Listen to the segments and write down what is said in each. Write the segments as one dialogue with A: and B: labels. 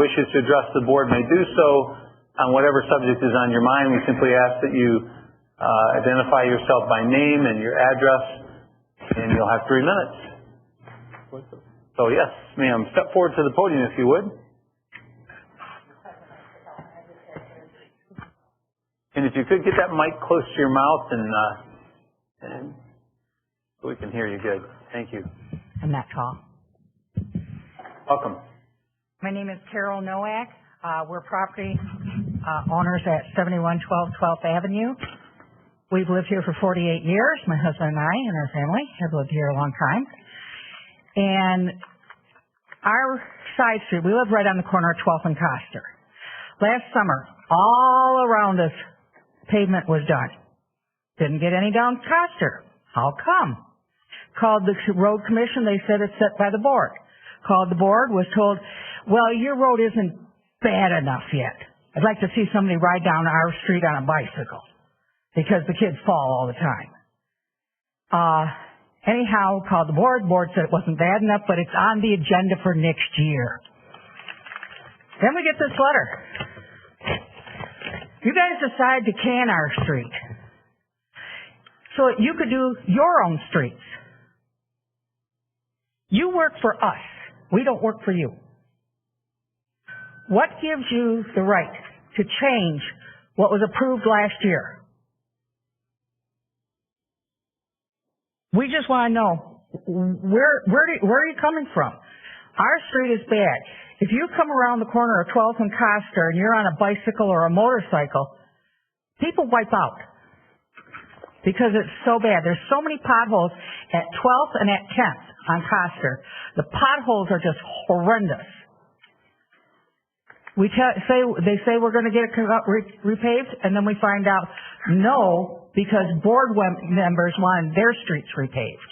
A: wishes to address the board may do so on whatever subject is on your mind. We simply ask that you identify yourself by name and your address, and you'll have 3 minutes. So yes, ma'am, step forward to the podium if you would. And if you could get that mic close to your mouth and so we can hear you good. Thank you.
B: I'm not tall.
A: Welcome.
B: My name is Carol Nowak. We're property owners at 7112 12th Avenue. We've lived here for 48 years. My husband and I and our family have lived here a long time. And our side street, we live right on the corner of 12th and Coster. Last summer, all around us, pavement was done. Didn't get any down Coster. How come? Called the road commission. They said it's set by the board. Called the board, was told, well, your road isn't bad enough yet. I'd like to see somebody ride down our street on a bicycle because the kids fall all the time. Anyhow, called the board. Board said it wasn't bad enough, but it's on the agenda for next year. Then we get this letter. You guys decide to can our street so that you could do your own streets. You work for us. We don't work for you. What gives you the right to change what was approved last year? We just want to know, where are you coming from? Our street is bad. If you come around the corner of 12th and Coster and you're on a bicycle or a motorcycle, people wipe out because it's so bad. There's so many potholes at 12th and at 10th on Coster. The potholes are just horrendous. They say we're going to get it repaved, and then we find out no, because board members wanted their streets repaved,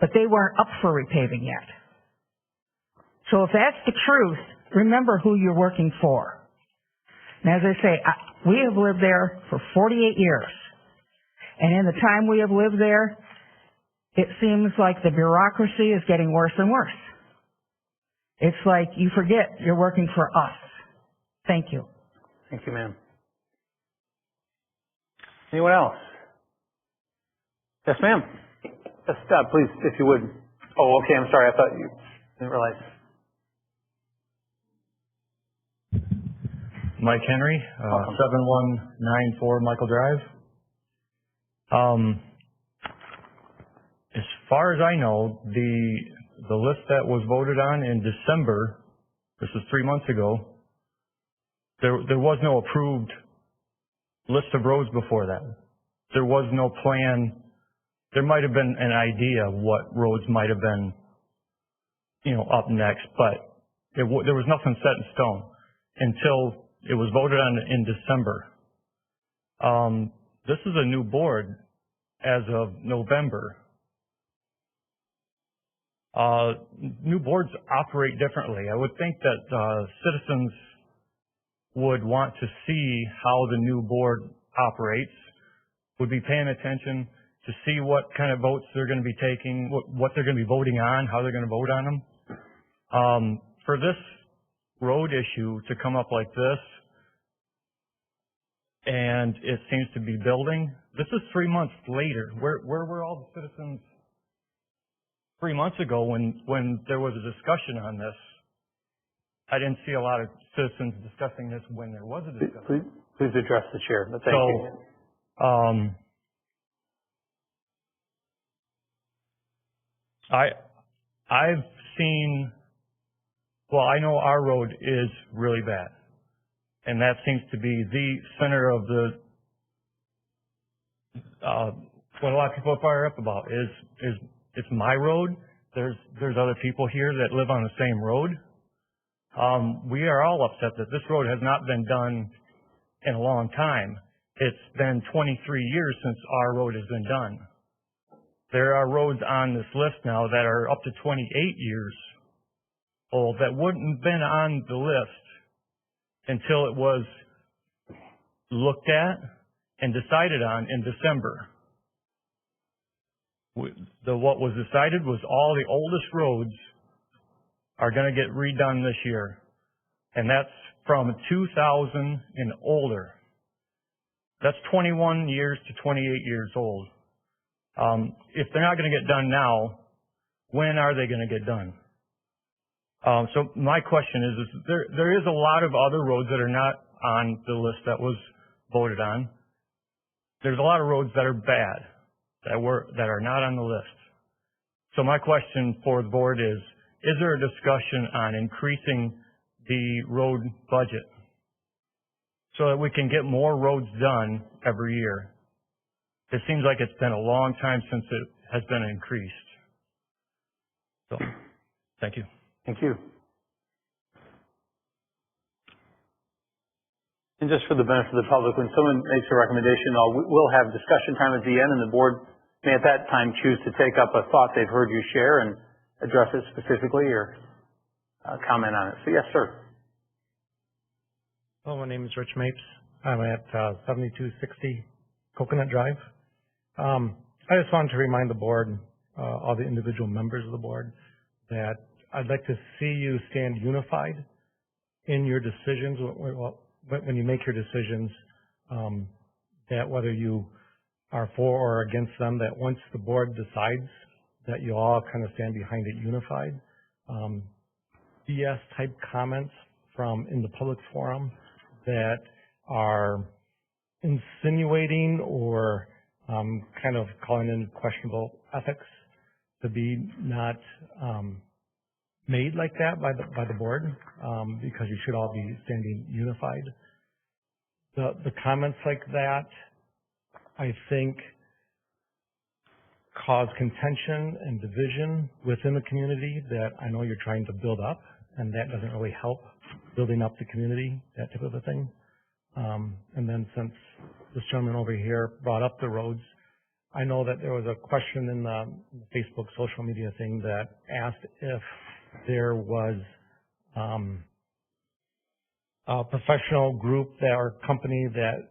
B: but they weren't up for repaving yet. So if that's the truth, remember who you're working for. And as I say, we have lived there for 48 years, and in the time we have lived there, it seems like the bureaucracy is getting worse and worse. It's like you forget you're working for us. Thank you.
A: Thank you, ma'am. Anyone else? Yes, ma'am. Just please, if you would. Oh, okay. I'm sorry. I thought you didn't realize.
C: Mike Henry, 7194 Michael Drive. As far as I know, the list that was voted on in December, this was 3 months ago, there was no approved list of roads before that. There was no plan. There might have been an idea of what roads might have been, up next, but there was nothing set in stone until it was voted on in December. This is a new board as of November. New boards operate differently. I would think that citizens would want to see how the new board operates, would be paying attention to see what kind of votes they're going to be taking, what they're going to be voting on, how they're going to vote on them. For this road issue to come up like this, and it seems to be building, this is 3 months later. Where were all the citizens 3 months ago when there was a discussion on this? I didn't see a lot of citizens discussing this when there was a discussion.
A: Please address the chair. Thank you.
C: I've seen, I know our road is really bad, and that seems to be the center of what a lot of people are fired up about is it's my road. There's other people here that live on the same road. We are all upset that this road has not been done in a long time. It's been 23 years since our road has been done. There are roads on this list now that are up to 28 years old that wouldn't have been on the list until it was looked at and decided on in December. What was decided was all the oldest roads are going to get redone this year. and that's from 2000 and older. That's 21 years to 28 years old. If they're not going to get done now, when are they going to get done? So my question is there is a lot of other roads that are not on the list that was voted on. There's a lot of roads that are bad, that are not on the list. So my question for the board is there a discussion on increasing the road budget so that we can get more roads done every year? It seems like it's been a long time since it has been increased. So, thank you.
A: Thank you. And just for the benefit of the public, when someone makes a recommendation, we'll have discussion time at the end, and the board may at that time choose to take up a thought they've heard you share and address it specifically or comment on it. So yes, sir.
D: Well, my name is Rich Mapes. I'm at 7260 Coconut Drive. I just wanted to remind the board, all the individual members of the board, that I'd like to see you stand unified in your decisions when you make your decisions, that whether you are for or against them, that once the board decides that you all kind of stand behind it unified. BS type comments from in the public forum that are insinuating or kind of calling into questionable ethics to be not made like that by the board, because you should all be standing unified. The comments like that, I think, cause contention and division within the community that I know you're trying to build up, and that doesn't really help building up the community, that type of a thing. And then since this gentleman over here brought up the roads, I know that there was a question in the Facebook social media thing that asked if there was a professional group or company that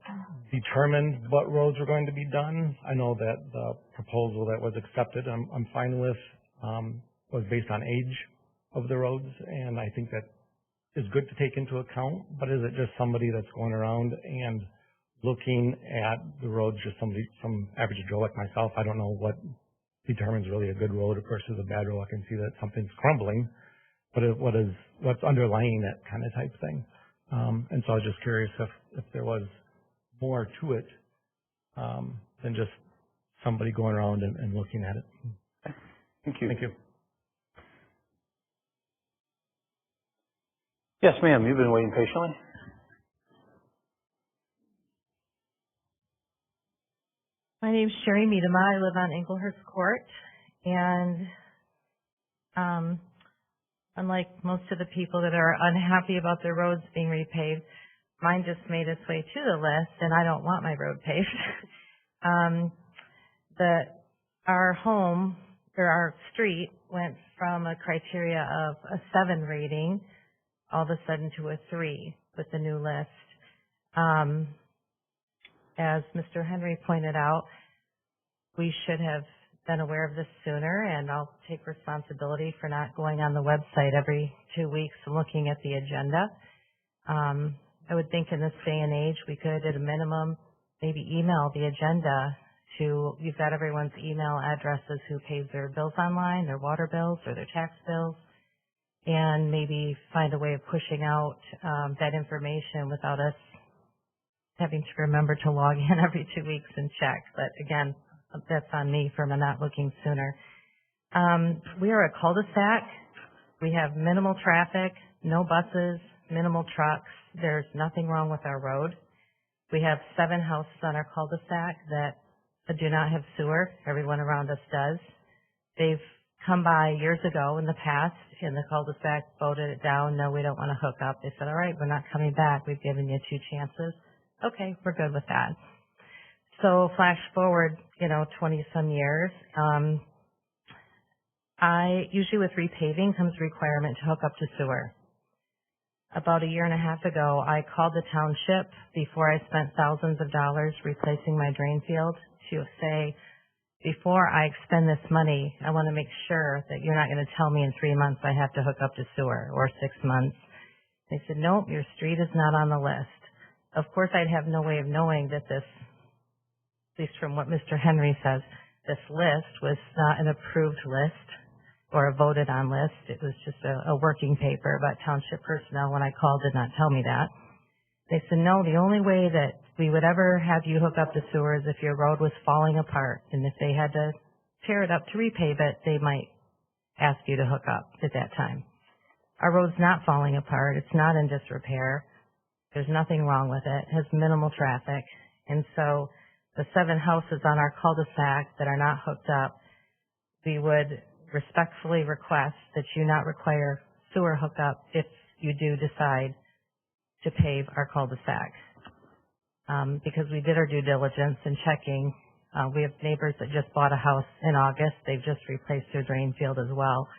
D: determined what roads were going to be done. I know that the proposal that was accepted, I'm fine with, was based on age of the roads, and I think that is good to take into account. But is it just somebody that's going around and looking at the roads, just some average Joe like myself? I don't know what determines really a good road versus a bad road. I can see that something's crumbling, but what's underlying that kind of type thing. And so I was just curious if there was more to it than just somebody going around and looking at it.
A: Thank you.
D: Thank you.
A: Yes, ma'am. You've been waiting patiently.
E: My name's Sherry Miedema. I live on Englehurst Court, and unlike most of the people that are unhappy about their roads being repaved, mine just made its way to the list, and I don't want my road paved. Our home, or our street, went from a criteria of a 7 rating all of a sudden to a 3 with the new list. As Mr. Henry pointed out, we should have been aware of this sooner, and I'll take responsibility for not going on the website every 2 weeks and looking at the agenda. I would think in this day and age we could, at a minimum, maybe email the agenda to, you've got everyone's email addresses who pays their bills online, their water bills or their tax bills, and maybe find a way of pushing out that information without us having to remember to log in every 2 weeks and check. But again, that's on me for not looking sooner. We are a cul-de-sac. We have minimal traffic, no buses, minimal trucks. There's nothing wrong with our road. We have 7 houses on our cul-de-sac that do not have sewer. Everyone around us does. They've come by years ago in the past, and the cul-de-sac voted it down. No, we don't want to hook up. They said, all right, we're not coming back. We've given you 2 chances. Okay, we're good with that. So flash forward, 20-some years. Usually with repaving comes a requirement to hook up to sewer. About a year and a half ago, I called the township before I spent thousands of dollars replacing my drain field to say, before I expend this money, I want to make sure that you're not going to tell me in 3 months I have to hook up to sewer, or 6 months. They said, nope, your street is not on the list. Of course, I'd have no way of knowing that this, at least from what Mr. Henry says, this list was not an approved list or a voted on list. It was just a working paper, but township personnel, when I called, did not tell me that. They said, no, the only way that we would ever have you hook up to sewer is if your road was falling apart. And if they had to tear it up to repave it, they might ask you to hook up at that time. Our road's not falling apart. It's not in disrepair. There's nothing wrong with it. It has minimal traffic. And so the 7 houses on our cul-de-sac that are not hooked up, we would respectfully request that you not require sewer hookup if you do decide to pave our cul-de-sac. Because we did our due diligence in checking. We have neighbors that just bought a house in August. They've just replaced their drain field as well.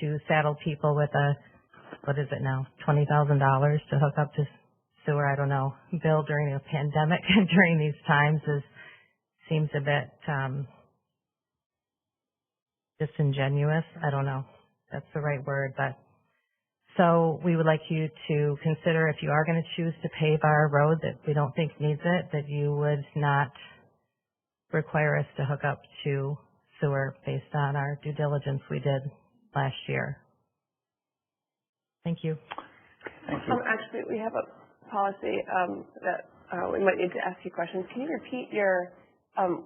E: To saddle people with a, what is it now, $20,000 to hook up to sewer, I don't know, bill during a pandemic during these times seems a bit disingenuous. I don't know if that's the right word, but so we would like you to consider, if you are going to choose to pave our road that we don't think needs it, that you would not require us to hook up to sewer based on our due diligence we did last year. Thank you.
A: Thank you.
F: Actually, we have a policy that we might need to ask you questions. Can you repeat your,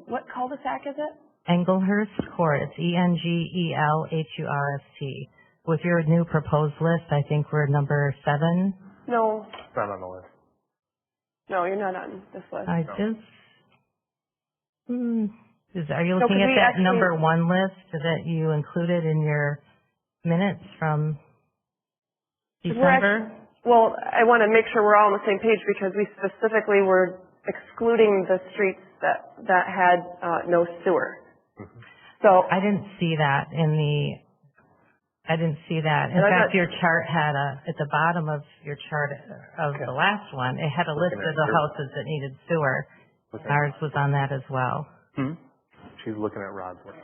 F: what cul-de-sac is it?
E: Engelhurst Court. It's Engelhurst. With your new proposed list, I think we're number 7.
F: No.
G: It's not on the list.
F: No, you're not on this list.
E: Are you looking at that number 1 list that you included in your minutes from December?
F: Well, I want to make sure we're all on the same page because we specifically were excluding the streets that had no sewer.
G: Mm-hmm.
F: So
E: I didn't see that in fact, your chart had at the bottom of your chart of the last one, it had a list of the houses that needed sewer. Ours was on that as well.
A: Hmm?
G: She's looking at Rod's list.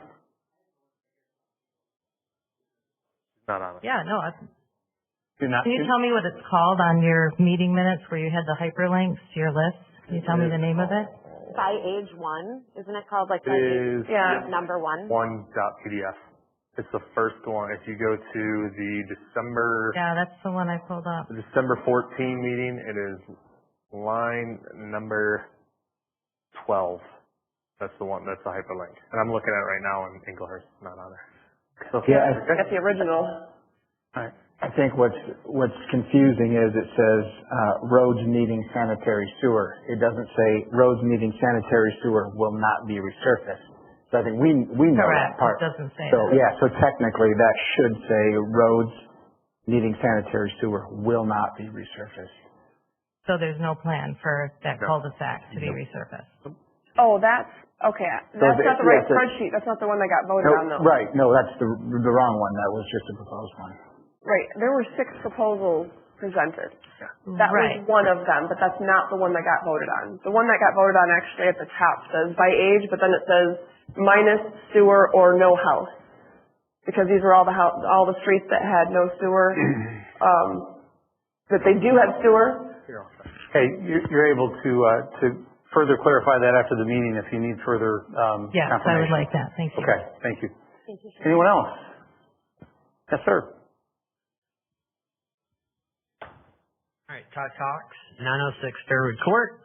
G: Not on it.
E: Yeah, no.
A: Can
E: you tell me what it's called on your meeting minutes where you had the hyperlinks to your list? Can you tell me the name of it?
H: By age 1, isn't it called like by
G: It is
F: yeah.
H: number 1?
G: 1.pdf. It's the first one. If you go to the December
E: Yeah, that's the one I pulled up.
G: the December 14 meeting, it is line number 12. That's the one. That's the hyperlink. And I'm looking at it right now, and Engelhurst is not on there.
A: So,
I: Yeah,
F: that's the original.
A: all right.
I: I think what's confusing is it says roads needing sanitary sewer. It doesn't say roads needing sanitary sewer will not be resurfaced. So I think we know
E: Correct.
I: that part.
E: It doesn't say
I: so
E: that.
I: yeah, so technically that should say roads needing sanitary sewer will not be resurfaced.
E: So there's no plan for that cul-de-sac to be resurfaced.
F: Oh, that's okay. That's not the right
I: yeah,
F: spreadsheet. That's not the one that got voted on, though.
I: Right. No, that's the wrong one. That was just a proposed one.
F: Right. There were 6 proposals presented. That
E: Right.
F: was one of them, but that's not the one that got voted on. The one that got voted on actually at the top says by age, but then it says minus sewer or no house, because these were all the streets that had no sewer. But they do have sewer.
A: Hey, you're able to further clarify that after the meeting if you need further
E: Yes, I would
A: confirmation.
E: like that. Thank you.
A: Okay, thank you. Anyone else? Yes, sir.
J: All right, Todd Cox, 906 Fairwood Court.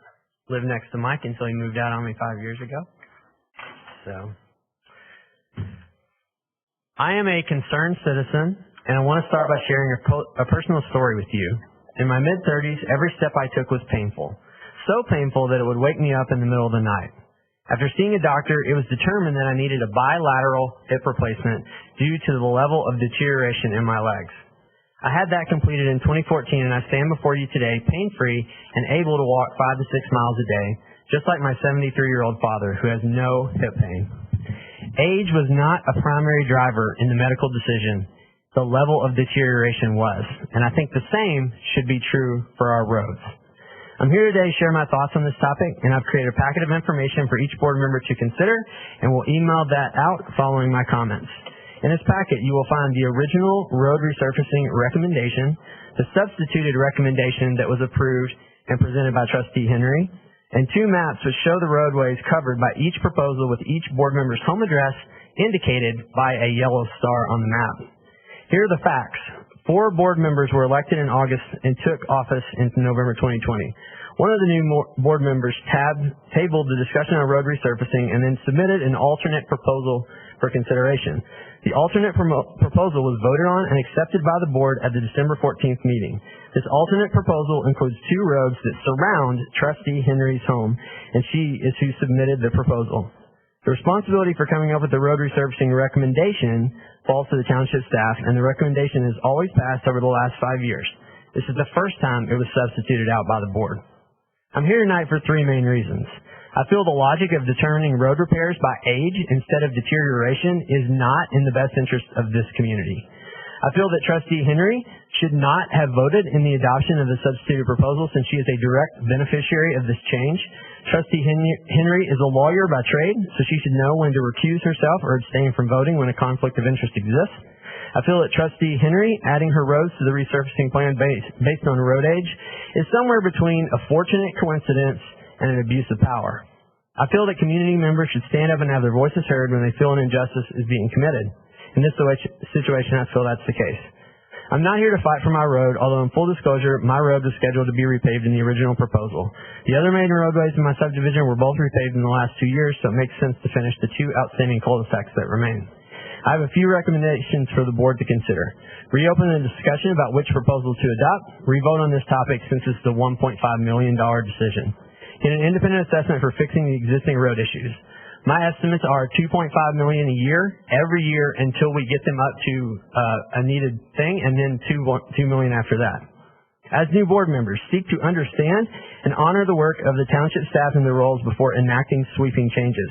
J: Lived next to Mike until he moved out on me 5 years ago. So, I am a concerned citizen, and I want to start by sharing a personal story with you. In my mid-30s, every step I took was painful. So painful that it would wake me up in the middle of the night. After seeing a doctor, it was determined that I needed a bilateral hip replacement due to the level of deterioration in my legs. I had that completed in 2014, and I stand before you today pain-free and able to walk 5 to 6 miles a day, just like my 73-year-old father, who has no hip pain. Age was not a primary driver in the medical decision. The level of deterioration was, and I think the same should be true for our roads. I'm here today to share my thoughts on this topic, and I've created a packet of information for each board member to consider, and will email that out following my comments. In this packet, you will find the original road resurfacing recommendation, the substituted recommendation that was approved and presented by Trustee Henry, and 2 maps which show the roadways covered by each proposal with each board member's home address indicated by a yellow star on the map. Here are the facts. 4 board members were elected in August and took office in November 2020. One of the new board members tabled the discussion on road resurfacing and then submitted an alternate proposal for consideration. The alternate proposal was voted on and accepted by the board at the December 14th meeting. This alternate proposal includes 2 roads that surround Trustee Henry's home, and she is who submitted the proposal. The responsibility for coming up with the road resurfacing recommendation falls to the township staff, and the recommendation has always passed over the last 5 years. This is the first time it was substituted out by the board. I'm here tonight for 3 main reasons. I feel the logic of determining road repairs by age instead of deterioration is not in the best interest of this community. I feel that Trustee Henry should not have voted in the adoption of the substituted proposal since she is a direct beneficiary of this change. Trustee Henry is a lawyer by trade, so she should know when to recuse herself or abstain from voting when a conflict of interest exists. I feel that Trustee Henry adding her roads to the resurfacing plan based on road age is somewhere between a fortunate coincidence and an abuse of power. I feel that community members should stand up and have their voices heard when they feel an injustice is being committed. In this situation, I feel that's the case. I'm not here to fight for my road, although in full disclosure, my road was scheduled to be repaved in the original proposal. The other main roadways in my subdivision were both repaved in the last 2 years, so it makes sense to finish the 2 outstanding cul-de-sacs that remain. I have a few recommendations for the board to consider. Reopen the discussion about which proposal to adopt. Revote on this topic since it's the $1.5 million decision. Get an independent assessment for fixing the existing road issues. My estimates are $2.5 million a year, every year until we get them up to a needed thing, and then $2 million after that. As new board members, seek to understand and honor the work of the township staff and their roles before enacting sweeping changes.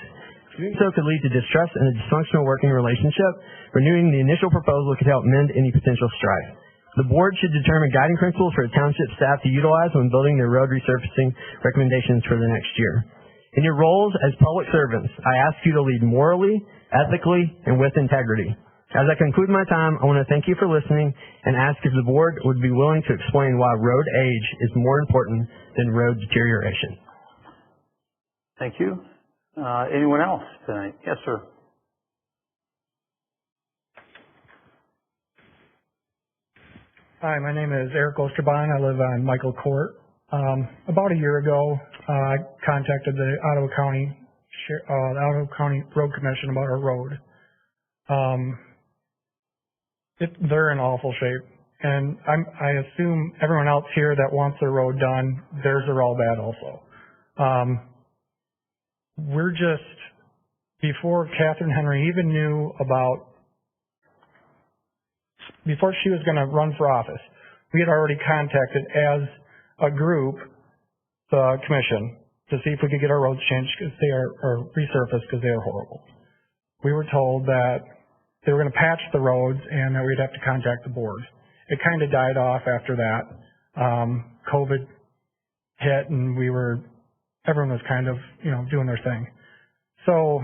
J: Doing so could lead to distrust and a dysfunctional working relationship. Renewing the initial proposal could help mend any potential strife. The board should determine guiding principles for the township staff to utilize when building their road resurfacing recommendations for the next year. In your roles as public servants, I ask you to lead morally, ethically, and with integrity. As I conclude my time, I want to thank you for listening and ask if the board would be willing to explain why road age is more important than road deterioration.
A: Thank you. Anyone else tonight? Yes, sir.
D: Hi, my name is Eric Osterbahn. I live on Michael Court. About a year ago, I contacted the Ottawa County Road Commission about our road. They're in awful shape, and I assume everyone else here that wants their road done, theirs are all bad also. We're just, before Katherine Henry even knew about, before she was going to run for office, we had already contacted as a group the commission to see if we could get our roads changed because they are, or resurfaced because they are horrible. We were told that they were going to patch the roads and that we'd have to contact the board. It kind of died off after that. COVID hit and everyone was kind of, doing their thing. So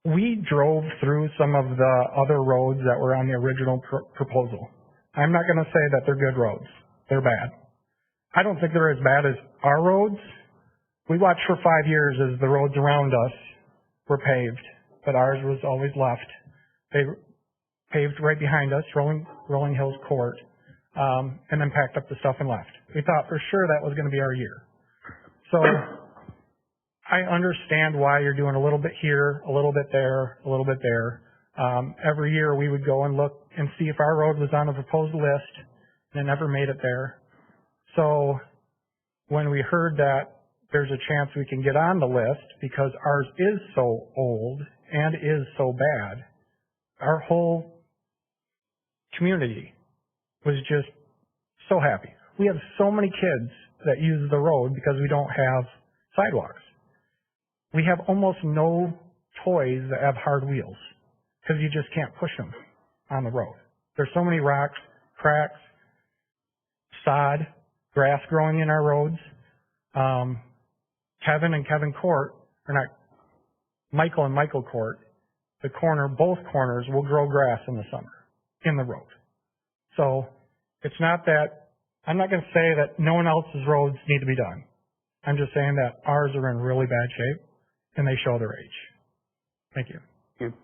D: we drove through some of the other roads that were on the original proposal. I'm not going to say that they're good roads. They're bad. I don't think they're as bad as our roads. We watched for 5 years as the roads around us were paved, but ours was always left. They paved right behind us, Rolling Hills Court, and then packed up the stuff and left. We thought for sure that was going to be our year. So I understand why you're doing a little bit here, a little bit there, a little bit there. Every year we would go and look and see if our road was on a proposed list, and it never made it there. So when we heard that there's a chance we can get on the list because ours is so old and is so bad, our whole community was just so happy. We have so many kids that use the road because we don't have sidewalks. We have almost no toys that have hard wheels because you just can't push them on the road. There's so many rocks, cracks, sod, grass growing in our roads. Kevin and Kevin Court, or not, Michael and Michael Court, both corners will grow grass in the summer in the road. So It's not that, I'm not going to say that no one else's roads need to be done. I'm just saying that ours are in really bad shape and they show their age. Thank you.
A: Thank you.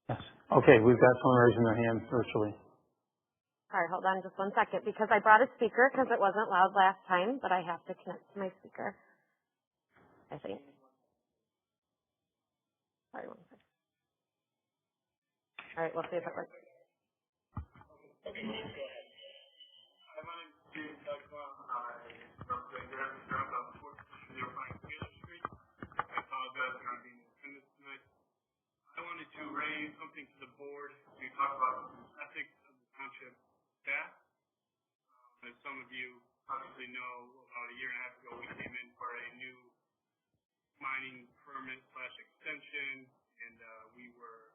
A: Yes. Okay, we've got someone raising their hand virtually.
H: All right, hold on just 1 second, because I brought a speaker because it wasn't loud last time, but I have to connect to my speaker, I think. Sorry, 1 second. All right, we'll see if it works.
K: I wanted to raise something to the board to talk about ethics of the township staff. As some of you obviously know, about a year and a half ago, we came in for a new mining permit / extension, and we were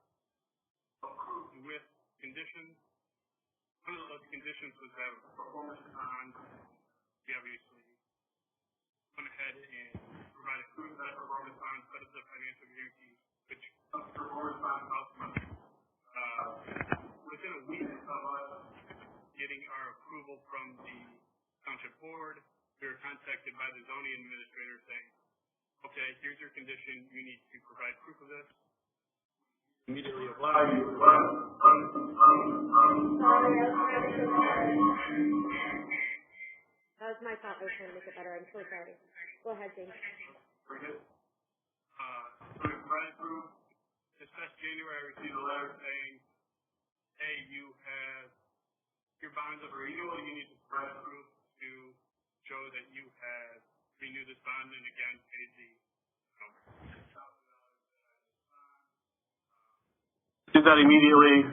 K: approved with conditions. One of those conditions was to have a performance bond. We obviously went ahead and provided proof of that performance bond, set up the financial guarantee, which performance bond cost money. Within a week of us getting our approval from the township board, we were contacted by the zoning administrator saying, okay, here's your condition, you need to provide proof of this. Immediately applied.
H: That was my fault. I was trying to make it better. I'm so sorry. Go ahead, James.
K: Very good. So we provided proof. This past January, I received a letter saying, hey, you have your bonds up for renewal. You need to provide proof to show that you have renewed this bond and again paid the did that immediately,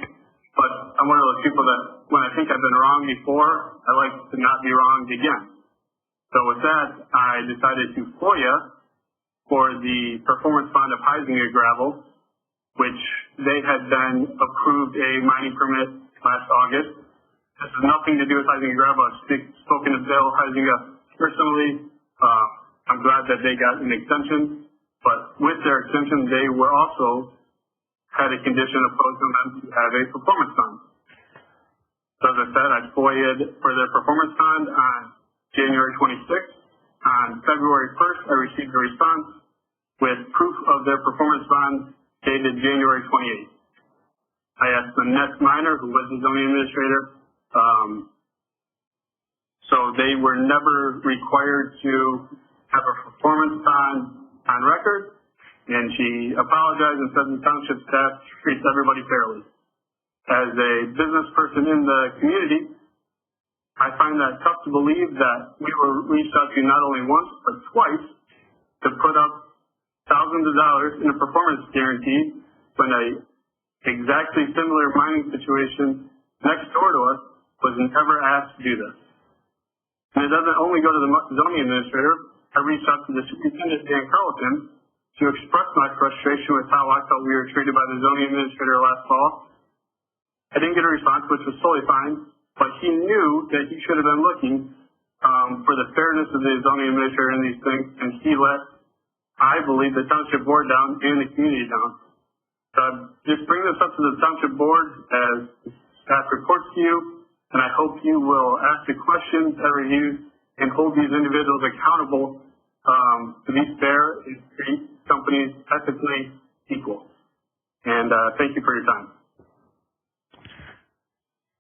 K: but I'm one of those people that when I think I've been wrong before, I like to not be wrong again. So with that, I decided to FOIA for the performance bond of Heisinger Gravel, which they had then approved a mining permit last August. This has nothing to do with Heisinger Gravel. I've spoken to Bill Heisinger personally. I'm glad that they got an extension, but with their extension, they were also had a condition opposed to them to have a performance bond. So as I said, I FOIA'd for their performance bond on January 26th. On February 1st, I received a response with proof of their performance bond dated January 28th. I asked the next miner, who was the zoning administrator, so they were never required to have a performance bond on record, and she apologized and said the township staff treats everybody fairly. As a business person in the community, I find that tough to believe that we were reached out to not only once, but twice to put up thousands of dollars in a performance guarantee when a exactly similar mining situation next door to us was never asked to do this. And it doesn't only go to the zoning administrator. I reached out to the superintendent, Dan Carlton, to express my frustration with how I felt we were treated by the zoning administrator last fall. I didn't get a response, which was totally fine, but he knew that he should have been looking for the fairness of the zoning administrator in these things, and he let, I believe, the township board down and the community down. So I just bring this up to the township board as staff reports to you, and I hope you will ask the questions at reviews and hold these individuals accountable to be fair and treat companies ethically equal. And thank you for your time.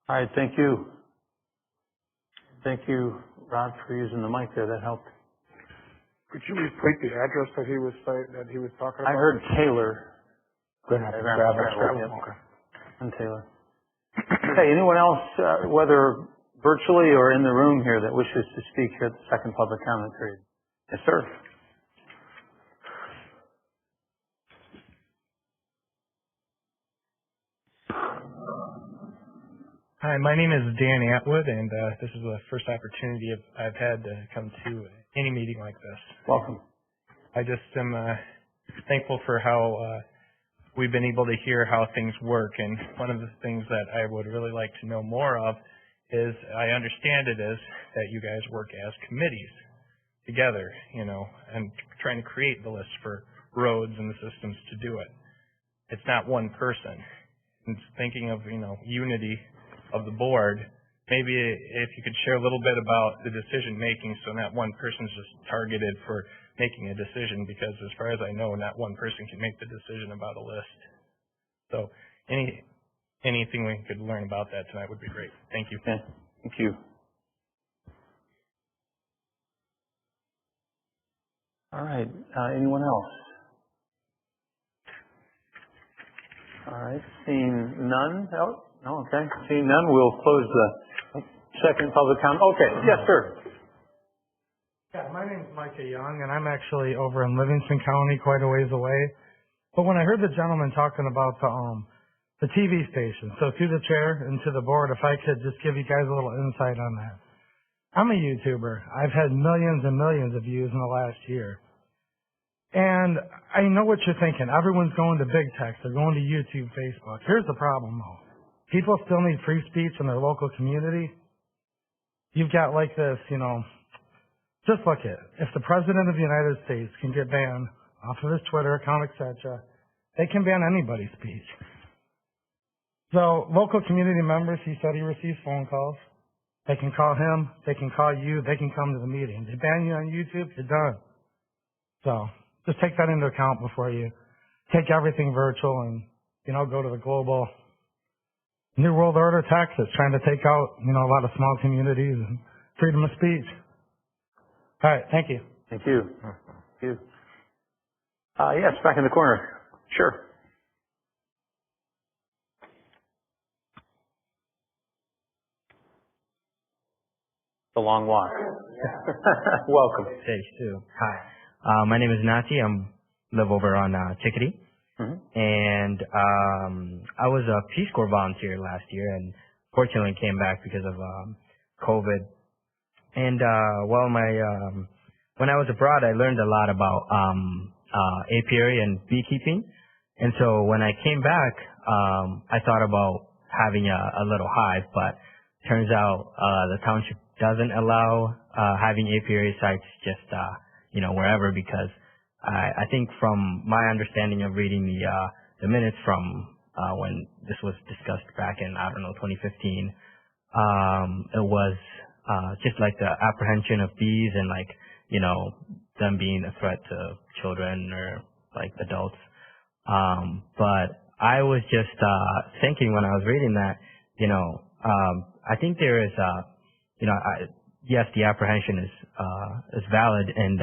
A: All right, thank you. Thank you, Rod, for using the mic there. That helped.
L: Could you repeat the address that he was talking about?
A: I heard Taylor.
L: Okay.
A: And Taylor. Hey, anyone else, whether virtually or in the room here, that wishes to speak here at the second public comment period? Yes, sir.
M: Hi, my name is Dan Atwood, and this is the first opportunity I've had to come to any meeting like this.
A: Welcome.
M: I just am thankful for how we've been able to hear how things work, and one of the things that I would really like to know more of is, I understand it is that you guys work as committees together, and trying to create the list for roads and the systems to do it. it's not one person. And thinking of, unity of the board, maybe if you could share a little bit about the decision making so not one person's just targeted for making a decision, because as far as I know, not one person can make the decision about a list. So anything we could learn about that tonight would be great. Thank you.
A: Okay. Thank you. All right. Anyone else? All right. Seeing none? Oh, no, okay. Seeing none, we'll close the second public comment. Okay. Yes, sir.
D: Yeah, my name's Micah Young, and I'm actually over in Livingston County, quite a ways away. But when I heard the gentleman talking about the TV station, so through the chair and to the board, if I could just give you guys a little insight on that. I'm a YouTuber. I've had millions and millions of views in the last year. And I know what you're thinking. Everyone's going to big tech. They're going to YouTube, Facebook. Here's the problem, though. People still need free speech in their local community. You've got like this, just look at it. If the President of the United States can get banned off of his Twitter account, etc., they can ban anybody's speech. So local community members, he said he receives phone calls. They can call him. They can call you. They can come to the meeting. They ban you on YouTube, you're done. So just take that into account before you take everything virtual and, go to the global New World Order tax that's trying to take out, a lot of small communities and freedom of speech. All right. Thank you.
A: Thank you. Thank you. Yes, back in the corner. Sure. The long walk. Welcome.
N: Thanks, too. Hi. My name is Nati. I live over on Chickadee.
A: Mm-hmm.
N: And I was a Peace Corps volunteer last year, and fortunately came back because of COVID. And when I was abroad, I learned a lot about apiary and beekeeping. And so when I came back, I thought about having a little hive, but turns out the township doesn't allow having apiary sites just wherever, because I think from my understanding of reading the minutes from when this was discussed back in 2015, it was just like the apprehension of bees and them being a threat to children or adults. But I was just thinking when I was reading that, I think there is yes, the apprehension is valid, and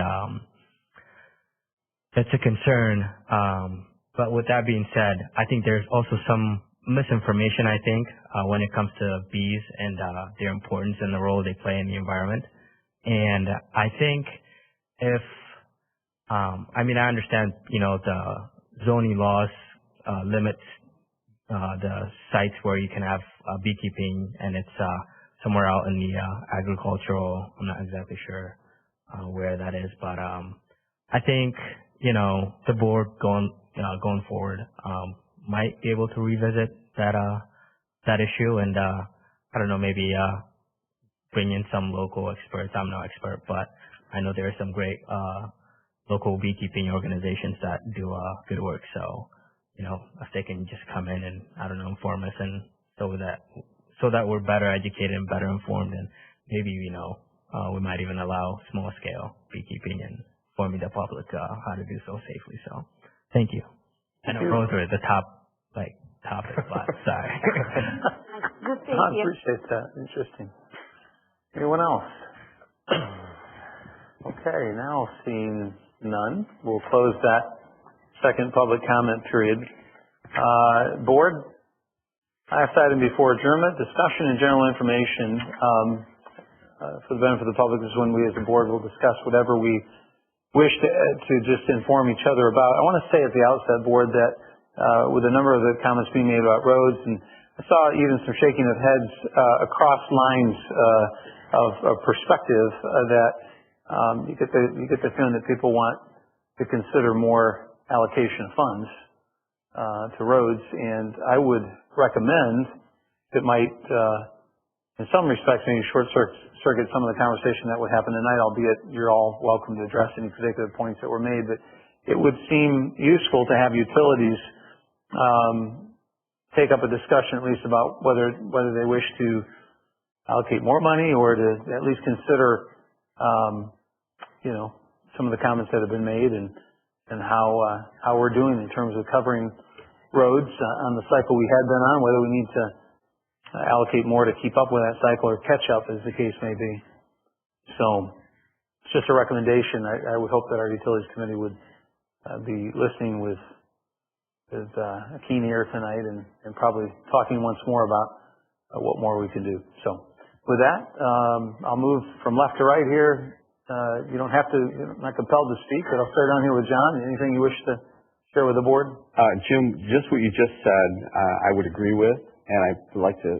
N: it's a concern. But with that being said, I think there's also some misinformation, I think, when it comes to bees and their importance and the role they play in the environment. And I think if, I understand, the zoning laws limits the sites where you can have beekeeping, and it's somewhere out in the agricultural, I'm not exactly sure where that is, but I think, the board going forward might be able to revisit that issue, and I don't know, maybe bring in some local experts. I'm no expert, but I know there are some great local beekeeping organizations that do good work. So, if they can just come in and, inform us, and so that we're better educated and better informed, and maybe, we might even allow small scale beekeeping and informing the public how to do so safely. So thank you. I know those were the top topics, but sorry.
A: I appreciate that. Interesting. Anyone else? Okay, now seeing none, we'll close that second public comment period. Board, last item before adjournment, discussion and general information. For the benefit of the public, this is when we as a board will discuss whatever we wish to just inform each other about. I want to say at the outset, board, that with a number of the comments being made about roads, and I saw even some shaking of heads across lines of perspective, that you get the feeling that people want to consider more allocation of funds to roads, and I would recommend that might, in some respects, maybe short-circuit some of the conversation that would happen tonight, albeit you're all welcome to address any particular points that were made, but it would seem useful to have utilities take up a discussion at least about whether they wish to allocate more money or to at least consider, some of the comments that have been made and how we're doing in terms of covering roads on the cycle we had been on, whether we need to allocate more to keep up with that cycle or catch up, as the case may be. So it's just a recommendation. I would hope that our Utilities Committee would be listening with a keen ear tonight and probably talking once more about what more we can do. So with that, I'll move from left to right here. You don't have to, you're not compelled to speak, but I'll start down here with John. Anything you wish to share with the board?
O: Jim, just what you just said, I would agree with, and I'd like to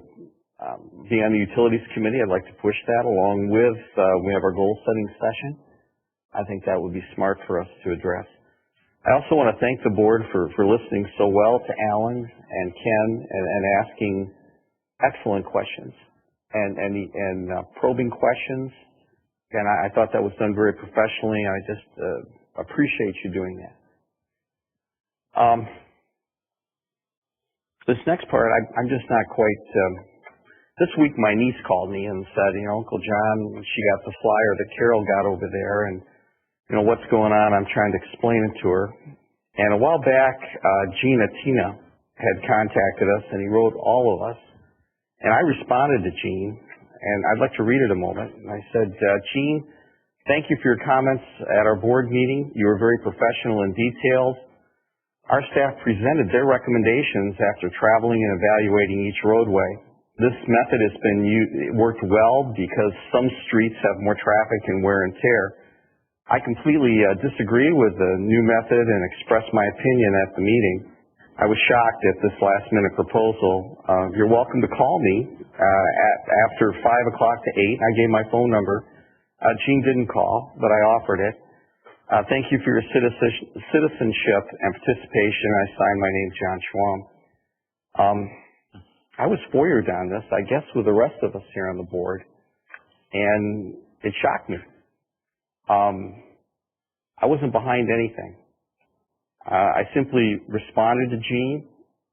O: be on the Utilities Committee. I'd like to push that along with, we have our goal-setting session. I think that would be smart for us to address. I also want to thank the board for listening so well to Alan and Ken and asking excellent questions and probing questions. And I thought that was done very professionally. I just appreciate you doing that. This next part, I'm just not quite. This week, my niece called me and said, Uncle John, she got the flyer that Carol got over there, and what's going on. I'm trying to explain it to her. And a while back, Gene Atina had contacted us, and he wrote all of us. And I responded to Gene, and I'd like to read it a moment. And I said, Gene, thank you for your comments at our board meeting. You were very professional and detailed. Our staff presented their recommendations after traveling and evaluating each roadway. This method has been worked well because some streets have more traffic and wear and tear. I completely disagree with the new method and expressed my opinion at the meeting. I was shocked at this last-minute proposal. You're welcome to call me after 5 o'clock to 8. I gave my phone number. Gene didn't call, but I offered it. Thank you for your citizenship and participation. I signed my name, John Schwam. I was foiled on this, I guess, with the rest of us here on the board, and it shocked me. I wasn't behind anything. I simply responded to Gene,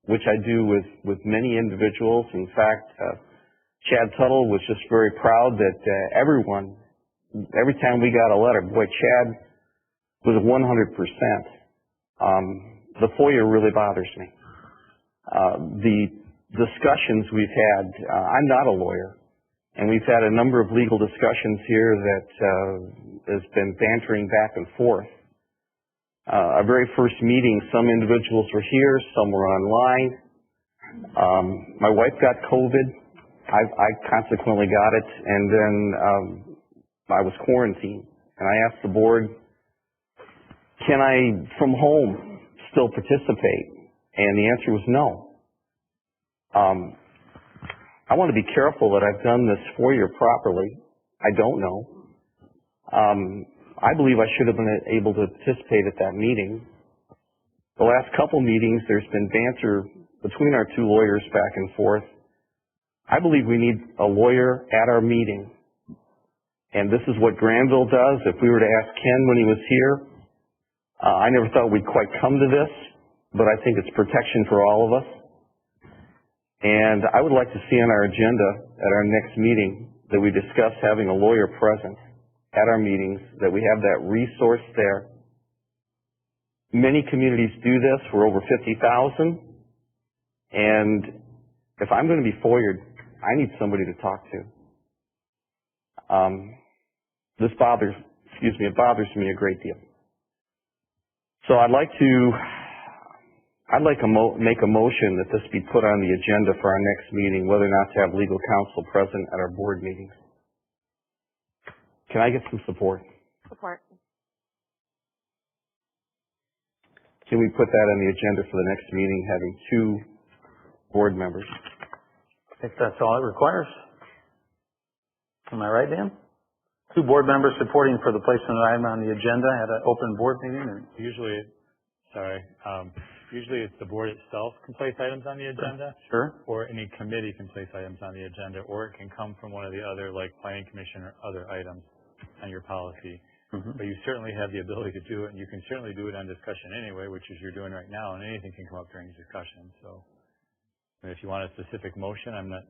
O: which I do with many individuals. In fact, Chad Tuttle was just very proud that every time we got a letter, boy, Chad was 100%. The FOIA really bothers me. The discussions we've had, I'm not a lawyer, and we've had a number of legal discussions here that has been bantering back and forth. Our very first meeting, some individuals were here, some were online. My wife got COVID. I consequently got it, and then I was quarantined. And I asked the board, can I, from home, still participate? And the answer was no. I want to be careful that I've done this FOIA properly. I don't know. I believe I should have been able to participate at that meeting. The last couple meetings, there's been banter between our two lawyers back and forth. I believe we need a lawyer at our meeting. And this is what Granville does. If we were to ask Ken when he was here, I never thought we'd quite come to this, but I think it's protection for all of us. And I would like to see on our agenda at our next meeting that we discuss having a lawyer present at our meetings, that we have that resource there. Many communities do this. We're over 50,000. And if I'm going to be FOIA'd, I need somebody to talk to. It bothers me a great deal. So I'd like to make a motion that this be put on the agenda for our next meeting, whether or not to have legal counsel present at our board meetings. Can I get some support?
H: Support.
O: Can we put that on the agenda for the next meeting, having 2 board members?
A: I think that's all it requires. Am I right, Dan? 2 board members supporting for the placement of item on the agenda at an open board meeting? And
P: usually it's the board itself can place items on the agenda.
A: Sure.
P: Or any committee can place items on the agenda, or it can come from one of the other, like planning commission or other items on your policy. But you certainly have the ability to do it, and you can certainly do it on discussion anyway, which is you're doing right now, and anything can come up during discussion. So, and if you want a specific motion, I'm not,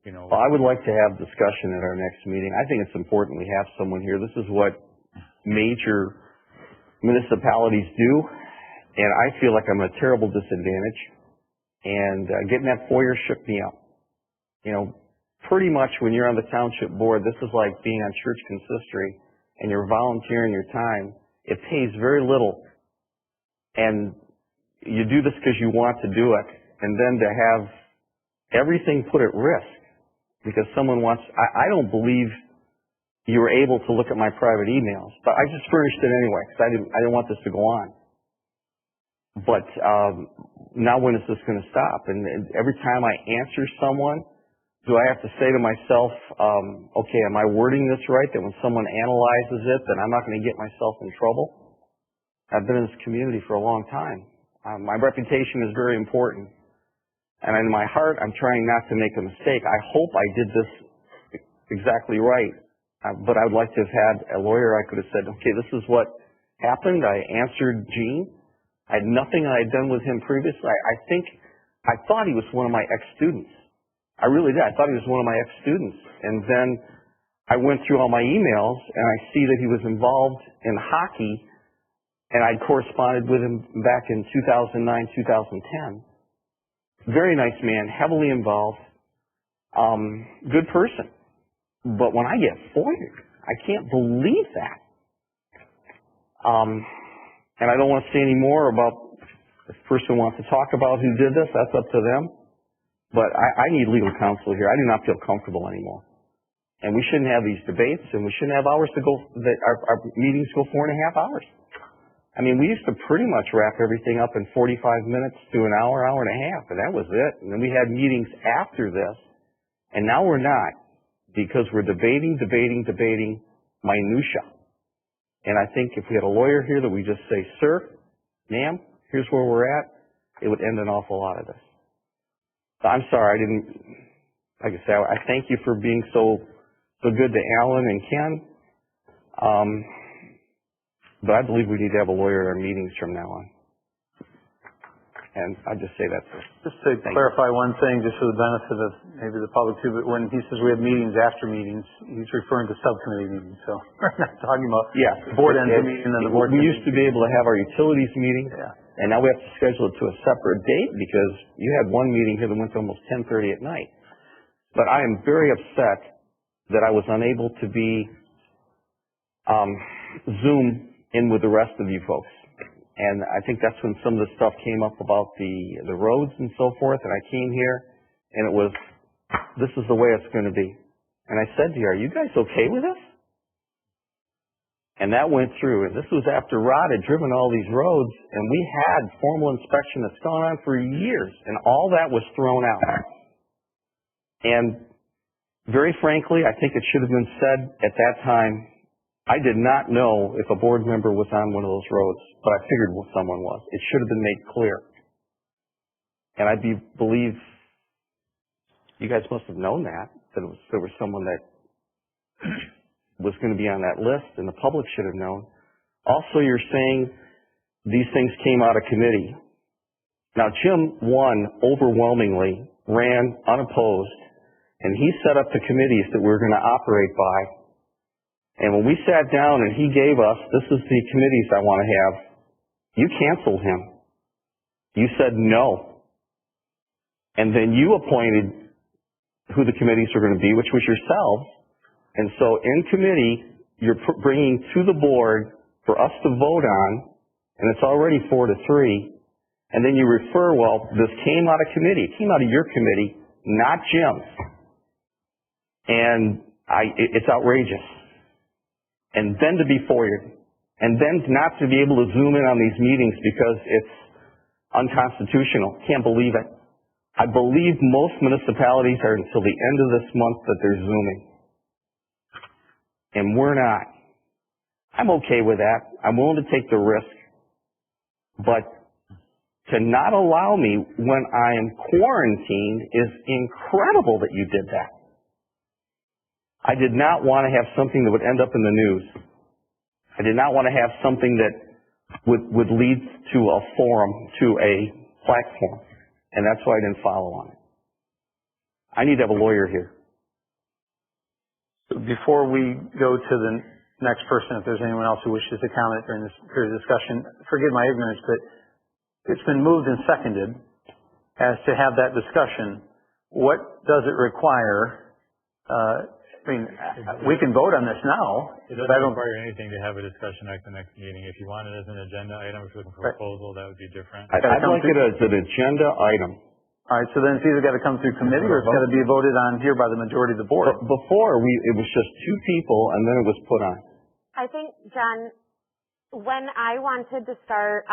O: Well, I would like to have discussion at our next meeting. I think it's important we have someone here. This is what major municipalities do, and I feel like I'm at a terrible disadvantage. And getting that FOIA shook me up. Pretty much when you're on the township board, this is like being on church consistory, and you're volunteering your time. It pays very little, and you do this because you want to do it, and then to have everything put at risk because someone wants. I don't believe you were able to look at my private emails, but I just furnished it anyway because I didn't want this to go on. But now when is this going to stop? And every time I answer someone, do I have to say to myself, okay, am I wording this right? That when someone analyzes it, that I'm not going to get myself in trouble? I've been in this community for a long time. My reputation is very important. And in my heart, I'm trying not to make a mistake. I hope I did this exactly right. But I would like to have had a lawyer. I could have said, okay, this is what happened. I answered Gene. I had nothing I had done with him previously. I thought he was one of my ex-students. I really did. I thought he was one of my ex-students. And then I went through all my emails, and I see that he was involved in hockey, and I corresponded with him back in 2009, 2010. Very nice man, heavily involved, good person. But when I get FOIA'd, I can't believe that. And I don't want to say any more about if the person wants to talk about who did this, that's up to them. But I need legal counsel here. I do not feel comfortable anymore. And we shouldn't have these debates, and we shouldn't have hours to go, our meetings go 4.5 hours. I mean, we used to pretty much wrap everything up in 45 minutes to an hour, hour and a half, and that was it. And then we had meetings after this, and now we're not, because we're debating minutia. And I think if we had a lawyer here that we just say, sir, ma'am, here's where we're at, it would end an awful lot of this. So I'm sorry, like I said, I thank you for being so good to Alan and Ken. But I believe we need to have a lawyer at our meetings from now on. And I'll just say that first.
A: Just to clarify one thing, just for the benefit of maybe the public too, but when he says we have meetings after meetings, he's referring to subcommittee meetings. So we're not talking about the board ends a meeting and then the board.
O: We used to be able to have our utilities meeting, and now we have to schedule it to a separate date because you had one meeting here that went to almost 10:30 at night. But I am very upset that I was unable to be Zoom in with the rest of you folks. And I think that's when some of the stuff came up about the roads and so forth. And I came here, and it was, this is the way it's going to be. And I said to you, are you guys okay with this? And that went through. And this was after Rod had driven all these roads, and we had formal inspection that's gone on for years, and all that was thrown out. And very frankly, I think it should have been said at that time, I did not know if a board member was on one of those roads, but I figured someone was. It should have been made clear. And I believe you guys must have known that there was someone that was going to be on that list, and the public should have known. Also, you're saying these things came out of committee. Now, Jim won overwhelmingly, ran unopposed, and he set up the committees that we're going to operate by. And when we sat down and he gave us, this is the committees I want to have, you canceled him. You said no. And then you appointed who the committees were going to be, which was yourselves. And so in committee, you're bringing to the board for us to vote on, and it's already 4-3. And then you refer, well, this came out of committee. It came out of your committee, not Jim's. And it's outrageous. And then to be FOIA'd, and then not to be able to Zoom in on these meetings because it's unconstitutional. Can't believe it. I believe most municipalities are until the end of this month that they're Zooming. And we're not. I'm okay with that. I'm willing to take the risk. But to not allow me when I am quarantined is incredible that you did that. I did not want to have something that would end up in the news. I did not want to have something that would lead to a forum, to a platform. And that's why I didn't follow on it. I need to have a lawyer here.
A: Before we go to the next person, if there's anyone else who wishes to comment during this period of discussion, forgive my ignorance, but it's been moved and seconded as to have that discussion. What does it require? We can vote on this now.
P: It doesn't require anything to have a discussion at the next meeting. If you want it as an agenda item, if you're looking for a proposal, that would be different.
O: I'd like it as an agenda item.
A: All right, so then it's either got to come through committee or it's got to be voted on here by the majority of the board.
O: But before, it was just two people, and then it was put on.
H: I think, John, when I wanted to start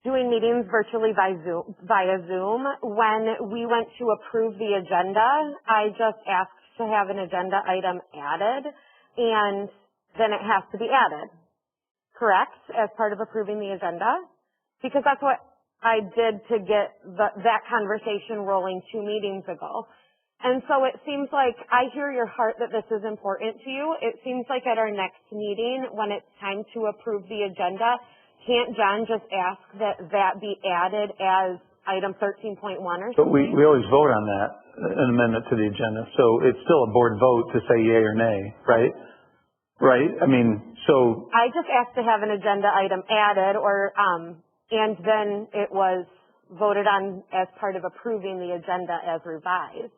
H: doing meetings virtually via Zoom, when we went to approve the agenda, I just asked to have an agenda item added, and then it has to be added, correct, as part of approving the agenda? Because that's what I did to get that conversation rolling 2 meetings ago. And so it seems like I hear your heart that this is important to you. It seems like at our next meeting, when it's time to approve the agenda, can't John just ask that be added as item 13.1 or something?
A: But we always vote on that, an amendment to the agenda. So it's still a board vote to say yay or nay, right? Right? I just asked to have an agenda item added and then it was voted on as part of approving the agenda as revised.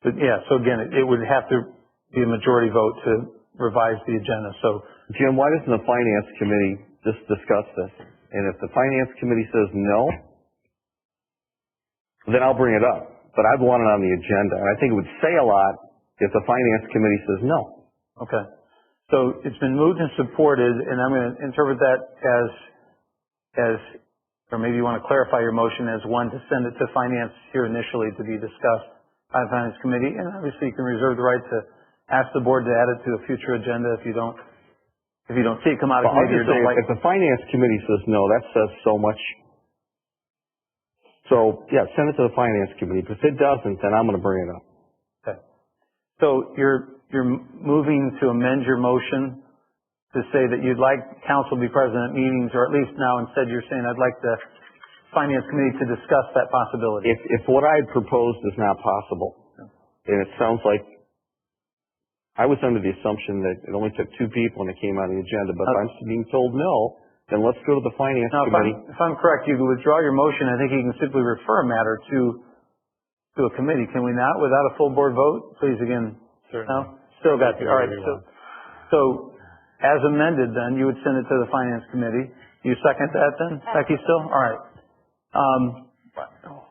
A: But yeah, so again, it would have to be a majority vote to revise the agenda. So,
O: Jim, why doesn't the Finance Committee just discuss this? And if the Finance Committee says no, then I'll bring it up. But I'd want it on the agenda. And I think it would say a lot if the Finance Committee says no.
A: Okay. So it's been moved and supported, and I'm going to interpret that as, or maybe you want to clarify your motion as one, to send it to Finance here initially to be discussed by the Finance Committee. And obviously you can reserve the right to ask the board to add it to a future agenda if you don't see it come out of committee or don't like it.
O: If the Finance Committee says no, that says so much. So, yeah, send it to the Finance Committee. But if it doesn't, then I'm going to bring it up.
A: Okay. So you're moving to amend your motion to say that you'd like council to be present at meetings, or at least now instead you're saying I'd like the Finance Committee to discuss that possibility.
O: If what I had proposed is not possible, and it sounds like I was under the assumption that it only took 2 people and it came on the agenda, but if I'm being told no, then let's go to the Finance Committee.
A: If I'm correct, you can withdraw your motion. I think you can simply refer a matter to a committee. Can we not, without a full board vote? Please again.
P: Certainly.
A: No? Still got you. All right. So as amended then, you would send it to the Finance Committee. You second that then, Becky, still? All right.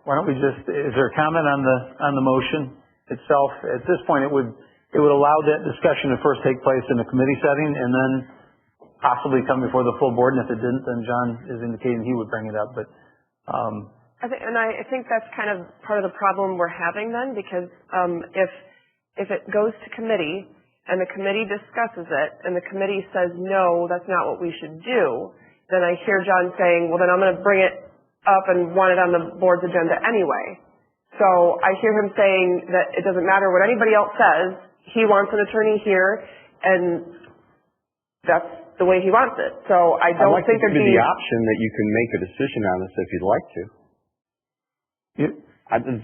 A: Why don't we just, is there a comment on the motion itself? At this point, it would allow that discussion to first take place in a committee setting and then possibly come before the full board. And if it didn't, then John is indicating he would bring it up. But
F: I think that's kind of part of the problem we're having then, because if it goes to committee and the committee discusses it and the committee says no, that's not what we should do, then I hear John saying, well, then I'm going to bring it up and want it on the board's agenda anyway. So I hear him saying that it doesn't matter what anybody else says. He wants an attorney here, and that's the way he wants it. So I don't think there'd be
O: the option that you can make a decision on this if you'd like to.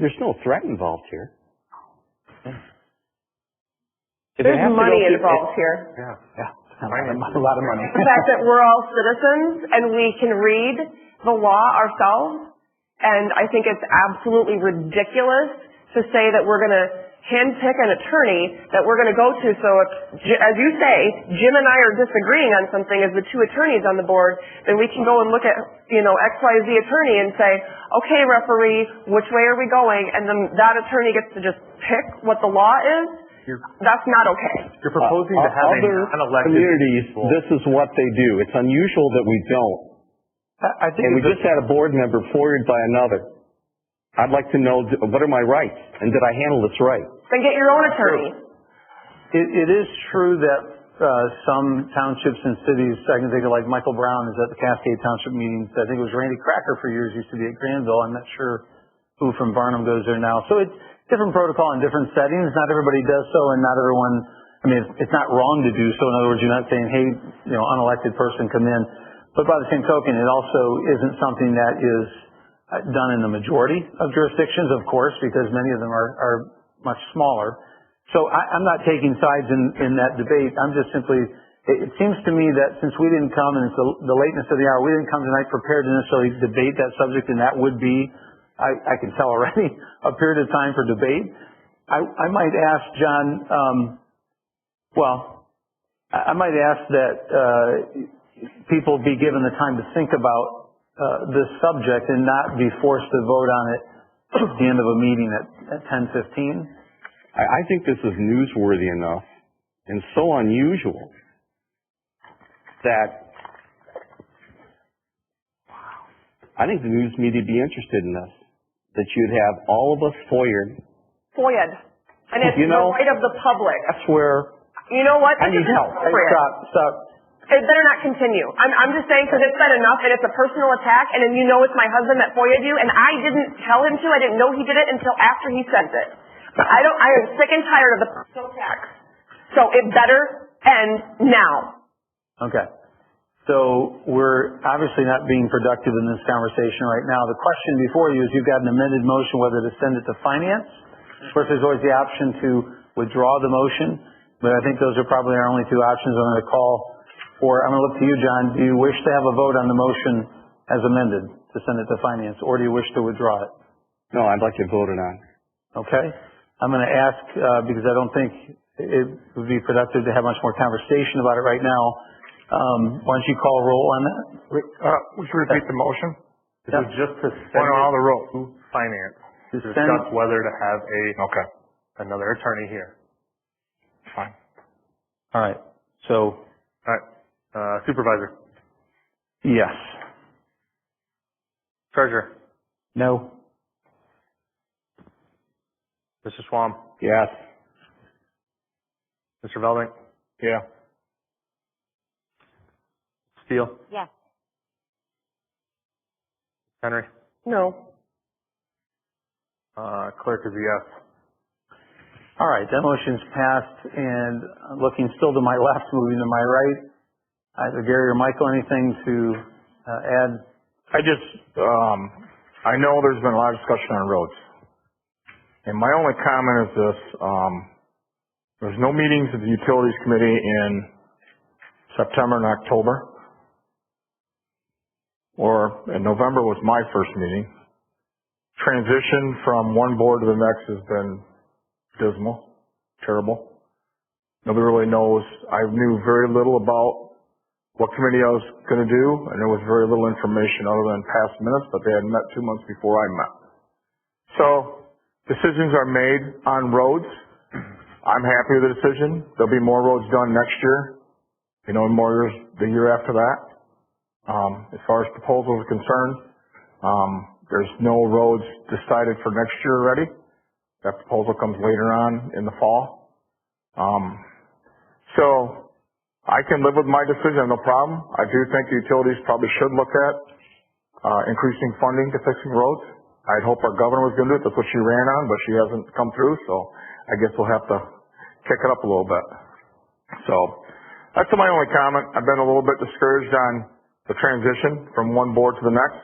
O: There's no threat involved here.
F: There's money involved here.
O: Yeah.
A: A lot of money.
F: The fact that we're all citizens and we can read the law ourselves, and I think it's absolutely ridiculous to say that we're going to handpick an attorney that we're going to go to. So if, as you say, Jim and I are disagreeing on something as the 2 attorneys on the board, then we can go and look at, XYZ attorney and say, okay, referee, which way are we going? And then that attorney gets to just pick what the law is. That's not okay.
A: You're proposing to have
O: unelected communities, this is what they do. It's unusual that we don't.
A: I think
O: and we just had a board member forwarded by another. I'd like to know, what are my rights? And did I handle this right?
F: Then get your own attorney.
A: It is true that some townships and cities, I can think of like Michael Brown is at the Cascade Township meetings. I think it was Randy Cracker for years, used to be at Granville. I'm not sure who from Barnum goes there now. So it's different protocol in different settings. Not everybody does so, and not everyone I mean, it's not wrong to do so. In other words, you're not saying, hey, unelected person come in. But by the same token, it also isn't something that is done in the majority of jurisdictions, of course, because many of them are much smaller. So I'm not taking sides in that debate. I'm just simply, it seems to me that since we didn't come, and it's the lateness of the hour, we didn't come tonight prepared to necessarily debate that subject, and that would be, I can tell already, a period of time for debate. I might ask John, I might ask that people be given the time to think about this subject and not be forced to vote on it at the end of a meeting at 10:15.
O: I think this is newsworthy enough and so unusual that I think the news media would be interested in this, that you'd have all of us FOIA'd.
F: And it's the right of the public.
O: That's where
F: You know what?
O: I need help.
A: Stop.
F: It better not continue. I'm just saying because it's been enough and it's a personal attack and then it's my husband that FOIA'd you and I didn't tell him to. I didn't know he did it until after he sent it. I am sick and tired of the personal attacks. So it better end now.
A: Okay. So we're obviously not being productive in this conversation right now. The question before you is you've got an amended motion whether to send it to finance. Of course, there's always the option to withdraw the motion, but I think those are probably our only two options. I'm going to call for, I'm going to look to you, John. Do you wish to have a vote on the motion as amended to send it to finance, or do you wish to withdraw it?
O: No, I'd like to vote it on.
A: Okay. I'm going to ask, because I don't think it would be productive to have much more conversation about it right now. Why don't you call roll on that?
L: Would you repeat the motion?
G: This is just to send
L: all the roll.
G: to finance to
A: To
G: discuss
A: send-
G: whether to have another attorney here.
L: Fine.
A: All right. So,
G: All right. Supervisor.
A: yes.
G: Treasurer.
A: No.
G: Mr. Swam.
O: Yes.
G: Mr. Velding.
L: Yeah.
G: Steele.
H: Yes.
G: Henry.
F: No.
G: Clerk is a yes.
A: All right. That motion's passed, and looking still to my left, moving to my right. Either Gary or Michael, anything to add?
L: I know there's been a lot of discussion on roads. And my only comment is this, there's no meetings of the Utilities Committee in September and October. In November was my first meeting. Transition from one board to the next has been dismal, terrible. Nobody really knows. I knew very little about what committee I was going to do, and there was very little information other than past minutes, but they had met 2 months before I met. So, decisions are made on roads. I'm happy with the decision. There'll be more roads done next year, more the year after that. As far as proposals are concerned, there's no roads decided for next year already. That proposal comes later on in the fall. So I can live with my decision, no problem. I do think the utilities probably should look at increasing funding to fixing roads. I'd hope our governor was going to do it. That's what she ran on, but she hasn't come through, so I guess we'll have to kick it up a little bit. So that's my only comment. I've been a little bit discouraged on the transition from one board to the next.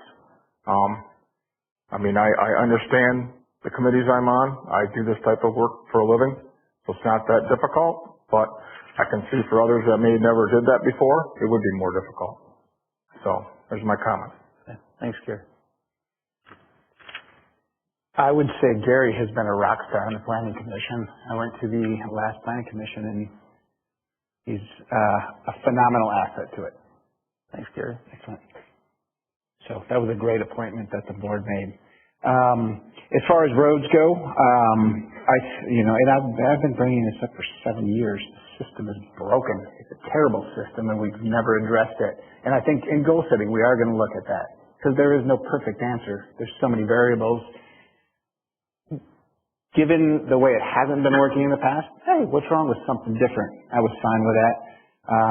L: I understand the committees I'm on. I do this type of work for a living, so it's not that difficult, but I can see for others that may never did that before, it would be more difficult. So there's my comment.
A: Okay. Thanks, Gary.
I: I would say Gary has been a rock star on the planning commission. I went to the last planning commission and he's a phenomenal asset to it.
A: Thanks, Gary.
I: Excellent. So that was a great appointment that the board made. As far as roads go, I've been bringing this up for 7 years. The system is broken. It's a terrible system and we've never addressed it. And I think in goal setting, we are going to look at that because there is no perfect answer. There's so many variables. Given the way it hasn't been working in the past, hey, what's wrong with something different? I was fine with that.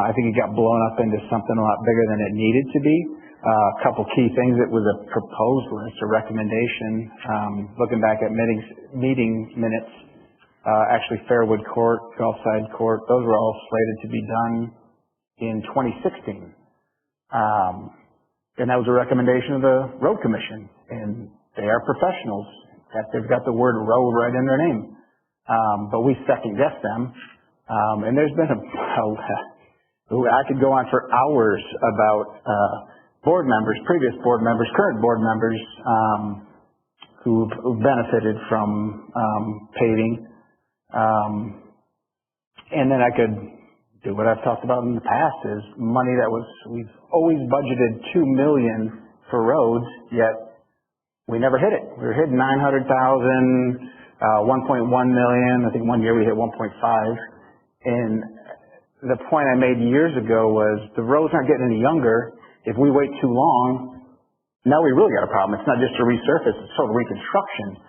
I: I think it got blown up into something a lot bigger than it needed to be. A couple key things. It was a proposed list, a recommendation. Looking back at meeting minutes, actually Fairwood Court, Gulfside Court, those were all slated to be done in 2016. And that was a recommendation of the Road Commission, and they are professionals. In fact, they've got the word road right in their name. But we second-guessed them. And there's been I could go on for hours about board members, previous board members, current board members who benefited from paving. And then I could do what I've talked about in the past is money we've always budgeted $2 million for roads, yet we never hit it. We were hitting 900,000, 1.1 million. I think one year we hit 1.5. And the point I made years ago was the roads aren't getting any younger. If we wait too long, now we really got a problem. It's not just a resurface, it's total reconstruction.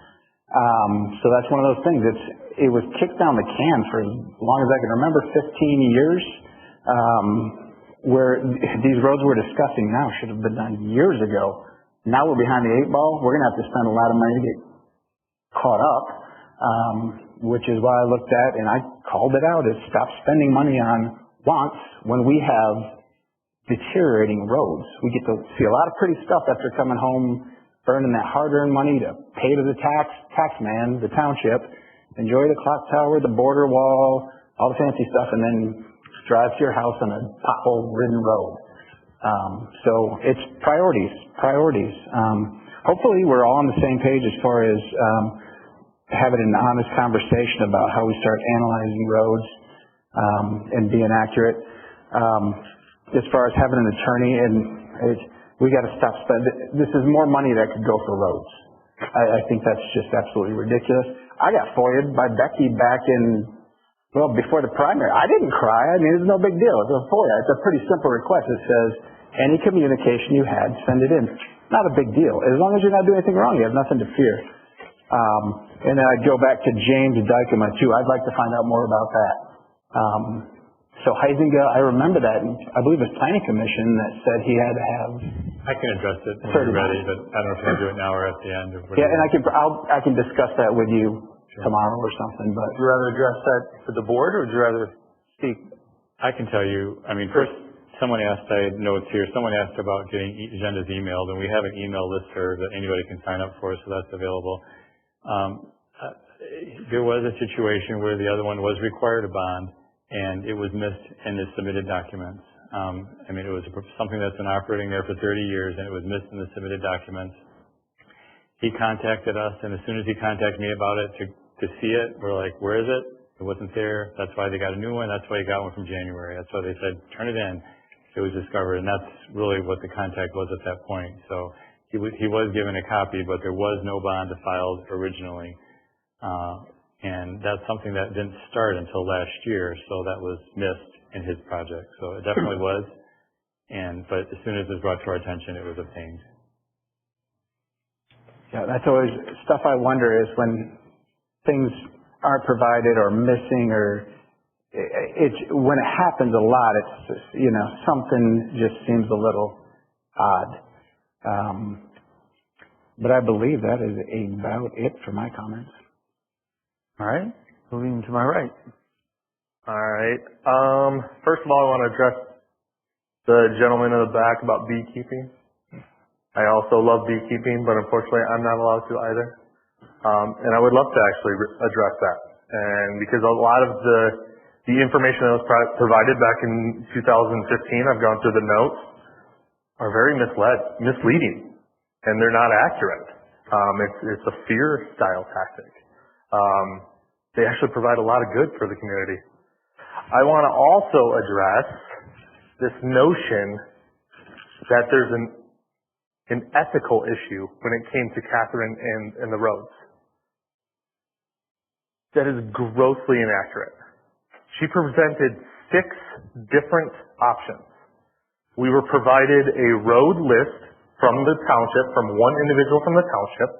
I: So that's one of those things. It was kicked down the can for as long as I can remember, 15 years, where these roads we're discussing now should have been done years ago. Now we're behind the 8 ball. We're going to have to spend a lot of money to get caught up, which is why I looked at, and I called it out, is stop spending money on wants when we have deteriorating roads. We get to see a lot of pretty stuff after coming home, burning that hard-earned money to pay to the tax man, the township, enjoy the clock tower, the border wall, all the fancy stuff, and then drive to your house on a pothole-ridden road. So it's priorities. Hopefully we're all on the same page as far as having an honest conversation about how we start analyzing roads and being accurate. As far as having an attorney, we got to stop spending. This is more money that could go for roads. I think that's just absolutely ridiculous. I got FOIA'd by Becky back before the primary. I didn't cry. I mean, it's no big deal. It's a FOIA. It's a pretty simple request. It says, any communication you had, send it in. Not a big deal. As long as you're not doing anything wrong, you have nothing to fear. And then I'd go back to James Dykema too. I'd like to find out more about that. So Huizinga, I remember that. I believe it was Planning Commission that said he had to have.
P: I can address it when you're ready, but I don't know if you want to do it now or at the end. Or
I: yeah, and I can discuss that with you tomorrow or something. But
A: would you rather address that to the board, or would you rather speak?
P: I can tell you. I mean, first, someone asked. I had notes here. Someone asked about getting agendas emailed, and we have an email listserv that anybody can sign up for, so that's available. There was a situation where the other one was required a bond, and it was missed in the submitted documents. I mean, it was something that's been operating there for 30 years, and it was missed in the submitted documents. He contacted us, and as soon as he contacted me about it to see it, we're like, where is it? It wasn't there. That's why they got a new one. That's why he got one from January. That's why they said, turn it in. It was discovered, and that's really what the contact was at that point. So he was given a copy, but there was no bond filed originally. And that's something that didn't start until last year, so that was missed in his project. So it definitely was, but as soon as it was brought to our attention, it was obtained.
I: Yeah, that's always stuff I wonder is when things aren't provided or missing, or when it happens a lot, it's just, something just seems a little odd. But I believe that is about it for my comments.
A: All right, moving to my right.
G: All right. First of all, I want to address the gentleman in the back about beekeeping. I also love beekeeping, but unfortunately, I'm not allowed to either. And I would love to actually address that. And because a lot of the information that was provided back in 2015, I've gone through the notes, are very misleading, and they're not accurate. It's a fear style tactic. They actually provide a lot of good for the community. I want to also address this notion that there's an ethical issue when it came to Katherine and the roads. That is grossly inaccurate. She presented 6 different options. We were provided a road list from the township, from one individual from the township,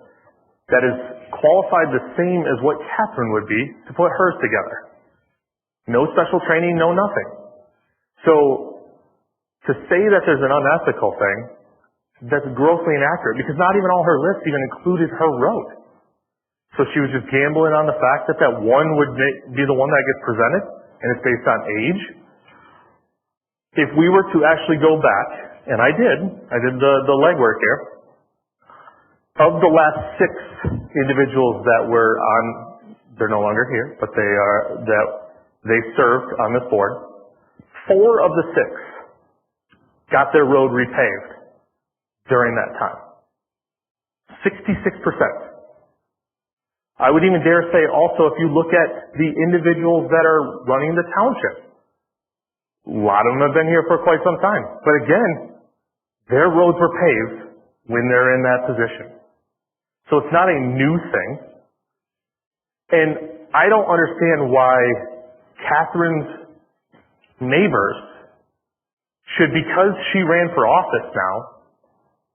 G: that is qualified the same as what Katherine would be to put hers together. No special training, no nothing. So to say that there's an unethical thing, that's grossly inaccurate, because not even all her lists even included her road. So she was just gambling on the fact that that one would be the one that gets presented, and it's based on age. If we were to actually go back, and I did the legwork here, of the last 6 individuals that were on, they're no longer here, but they served on this board, 4 of the 6 got their road repaved during that time. 66%. I would even dare say also, if you look at the individuals that are running the township, a lot of them have been here for quite some time. But again, their roads were paved when they're in that position. So it's not a new thing. And I don't understand why Katherine's neighbors should, because she ran for office now,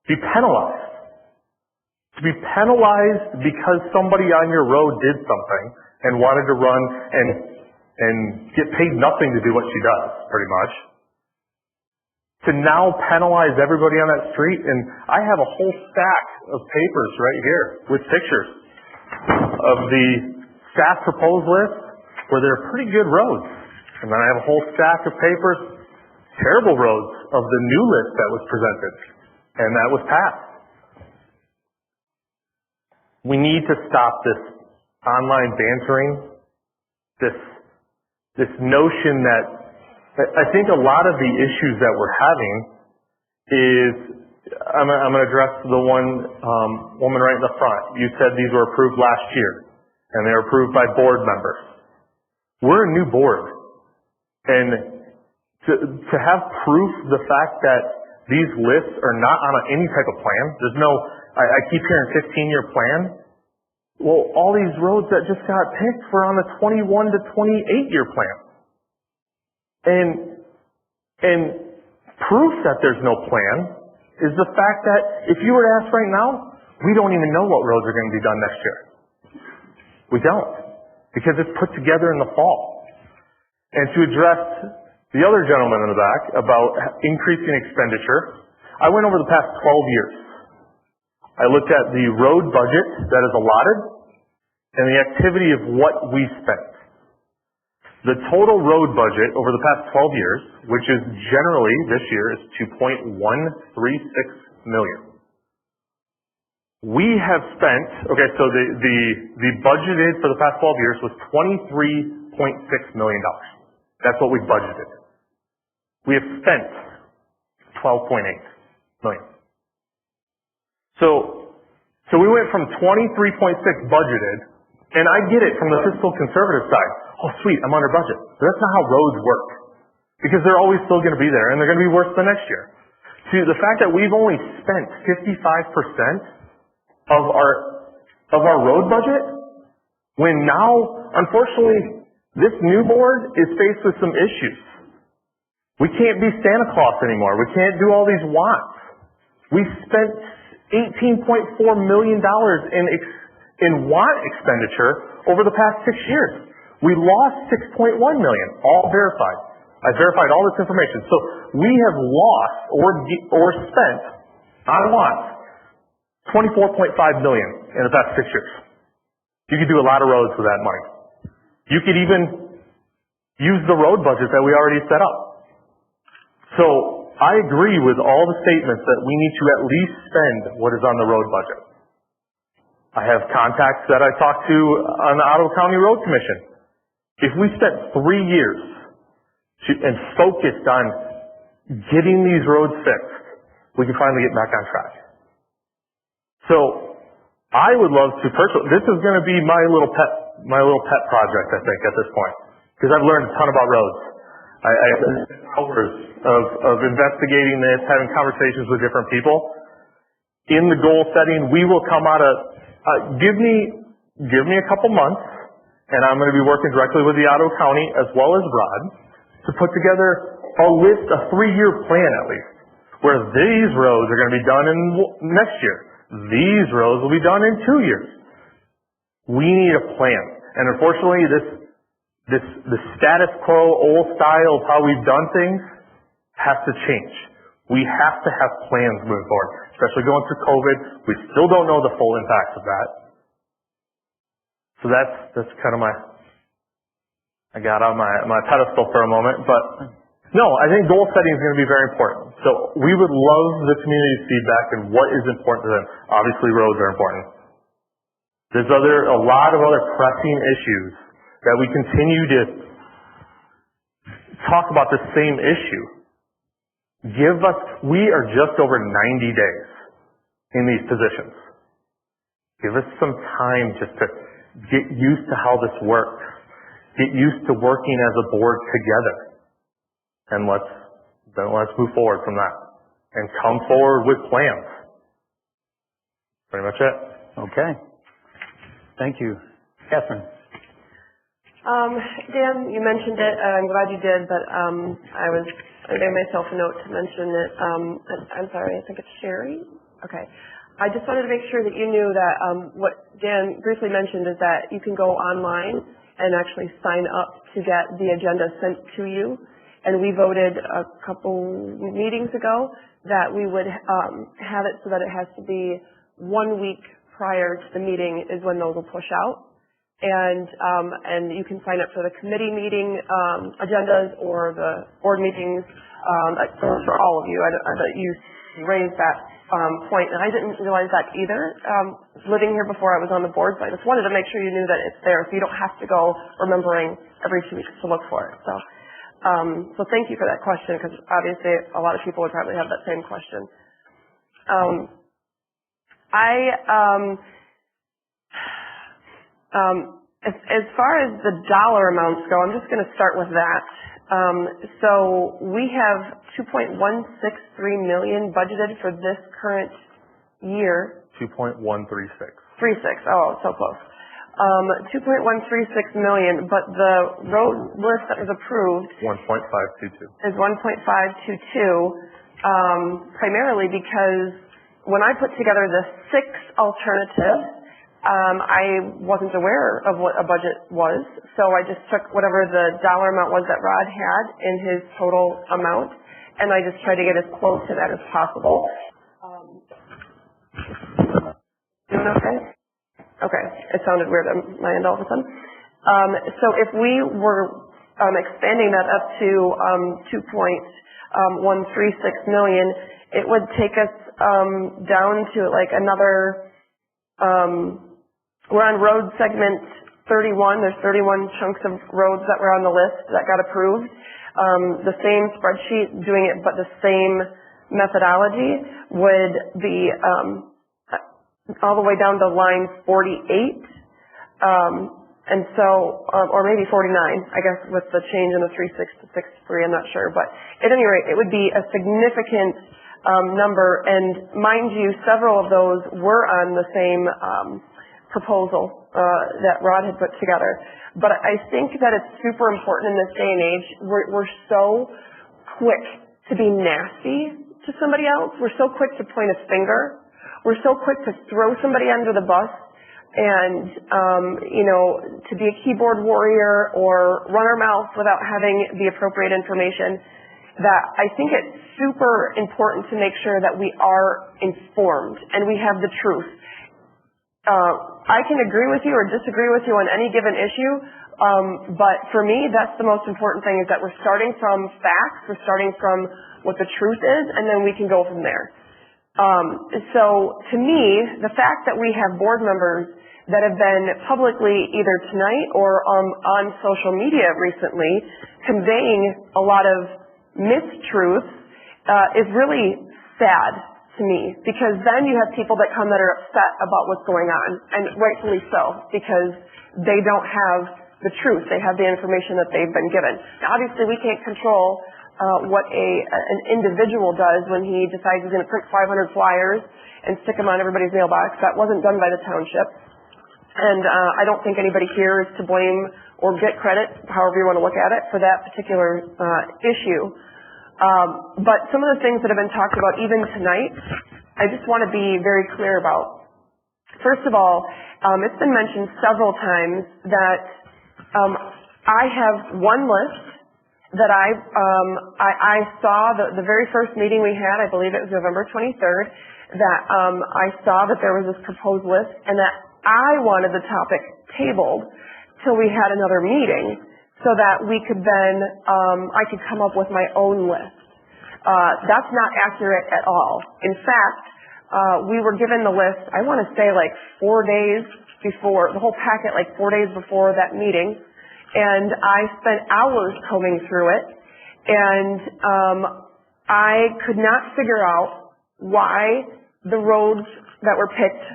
G: be penalized. To be penalized because somebody on your road did something and wanted to run and get paid nothing to do what she does, pretty much. To now penalize everybody on that street, and I have a whole stack of papers right here with pictures of the staff proposed list where there are pretty good roads. And then I have a whole stack of papers, terrible roads, of the new list that was presented and that was passed. We need to stop this online bantering, this notion that I think a lot of the issues that we're having is, I'm going to address the one woman right in the front. You said these were approved last year, and they were approved by board members. We're a new board, and to have proof the fact that these lists are not on any type of plan, there's no, I keep hearing 15-year plan. Well, all these roads that just got picked were on the 21 to 28-year plan. And proof that there's no plan is the fact that if you were to ask right now, we don't even know what roads are going to be done next year. We don't, because it's put together in the fall. And to address the other gentleman in the back about increasing expenditure, I went over the past 12 years. I looked at the road budget that is allotted and the activity of what we spent. The total road budget over the past 12 years, which is generally this year, is $2.136 million. We have spent, okay, so the budgeted for the past 12 years was $23.6 million. That's what we budgeted. We have spent $12.8 million. So we went from 23.6 budgeted, and I get it from the fiscal conservative side. Oh, sweet, I'm under budget. But that's not how roads work. Because they're always still going to be there, and they're going to be worse the next year. To the fact that we've only spent 55% of our road budget, when now, unfortunately, this new board is faced with some issues. We can't be Santa Claus anymore. We can't do all these wants. We spent $18.4 million in want expenditure over the past 6 years. We lost $6.1 million, all verified. I verified all this information. So we have lost or spent on wants $24.5 million in the past 6 years. You could do a lot of roads with that money. You could even use the road budget that we already set up. So I agree with all the statements that we need to at least spend what is on the road budget. I have contacts that I talked to on the Ottawa County Road Commission. If we spent 3 years and focused on getting these roads fixed, we can finally get back on track. So I would love to personally, this is going to be my little pet project, I think, at this point, because I've learned a ton about roads. I spent hours of investigating this, having conversations with different people. In the goal setting, we will come out of, give me a couple months, and I'm going to be working directly with the Ottawa County as well as Rod to put together a list, a 3-year plan at least, where these roads are going to be done in next year. These roads will be done in 2 years. We need a plan. And unfortunately, the status quo, old style of how we've done things has to change. We have to have plans moving forward, especially going through COVID. We still don't know the full impacts of that. So that's kind of I got on my pedestal for a moment, but no, I think goal setting is going to be very important. So we would love the community's feedback and what is important to them. Obviously roads are important. There's a lot of other pressing issues that we continue to talk about the same issue. We are just over 90 days in these positions. Give us some time just to get used to how this works. Get used to working as a board together. And let's move forward from that. And come forward with plans. Pretty much it.
A: Okay. Thank you. Catherine.
F: Dan, you mentioned it. I'm glad you did, but I made myself a note to mention it. I'm sorry, I think it's Sherry. Okay. I just wanted to make sure that you knew that what Dan briefly mentioned is that you can go online and actually sign up to get the agenda sent to you. And we voted a couple meetings ago that we would have it so that it has to be 1 week prior to the meeting is when those will push out. And you can sign up for the committee meeting agendas or the board meetings for all of you. That you raised that point, and I didn't realize that either. Living here before I was on the board, so I just wanted to make sure you knew that it's there, so you don't have to go remembering every 2 weeks to look for it. So thank you for that question, because obviously a lot of people would probably have that same question. As far as the dollar amounts go, I'm just going to start with that. So we have $2.163 million budgeted for this current year.
G: 2.136.
F: 36. Oh, so close. 2.136 million, but the road list that was approved
G: 1.522
F: is 1.522, primarily because when I put together the 6 alternatives, I wasn't aware of what a budget was, so I just took whatever the dollar amount was that Rod had in his total amount, and I just tried to get as close to that as possible. Doing okay? Okay, it sounded weird on my end all of a sudden. So if we were expanding that up to 2.136 million, it would take us down to like another. We're on road segment 31. There's 31 chunks of roads that were on the list that got approved. The same spreadsheet doing it, but the same methodology would be all the way down to line 48. And so, or maybe 49, I guess, with the change in the 36 to 63, I'm not sure. But at any rate, it would be a significant number. And mind you, several of those were on the same proposal that Rod had put together. But I think that it's super important in this day and age. We're so quick to be nasty to somebody else. We're so quick to point a finger. We're so quick to throw somebody under the bus and, to be a keyboard warrior or run our mouth without having the appropriate information, that I think it's super important to make sure that we are informed and we have the truth. I can agree with you or disagree with you on any given issue, but for me, that's the most important thing, is that we're starting from facts, we're starting from what the truth is, and then we can go from there. So to me, the fact that we have board members that have been publicly either tonight or on social media recently conveying a lot of mistruths is really sad to me, because then you have people that come that are upset about what's going on, and rightfully so, because they don't have the truth. They have the information that they've been given. Now, obviously, we can't control what an individual does when he decides he's going to print 500 flyers and stick them on everybody's mailbox. That wasn't done by the township. And I don't think anybody here is to blame or get credit, however you want to look at it, for that particular issue. But some of the things that have been talked about even tonight, I just want to be very clear about. First of all, it's been mentioned several times that I have one list that I saw the very first meeting we had, I believe it was November 23rd, that I saw that there was this proposed list and that I wanted the topic tabled till we had another meeting so that we could then, I could come up with my own list. That's not accurate at all. In fact, we were given the list, I want to say like 4 days before, the whole packet like 4 days before that meeting, and I spent hours combing through it, and I could not figure out why the roads that were picked,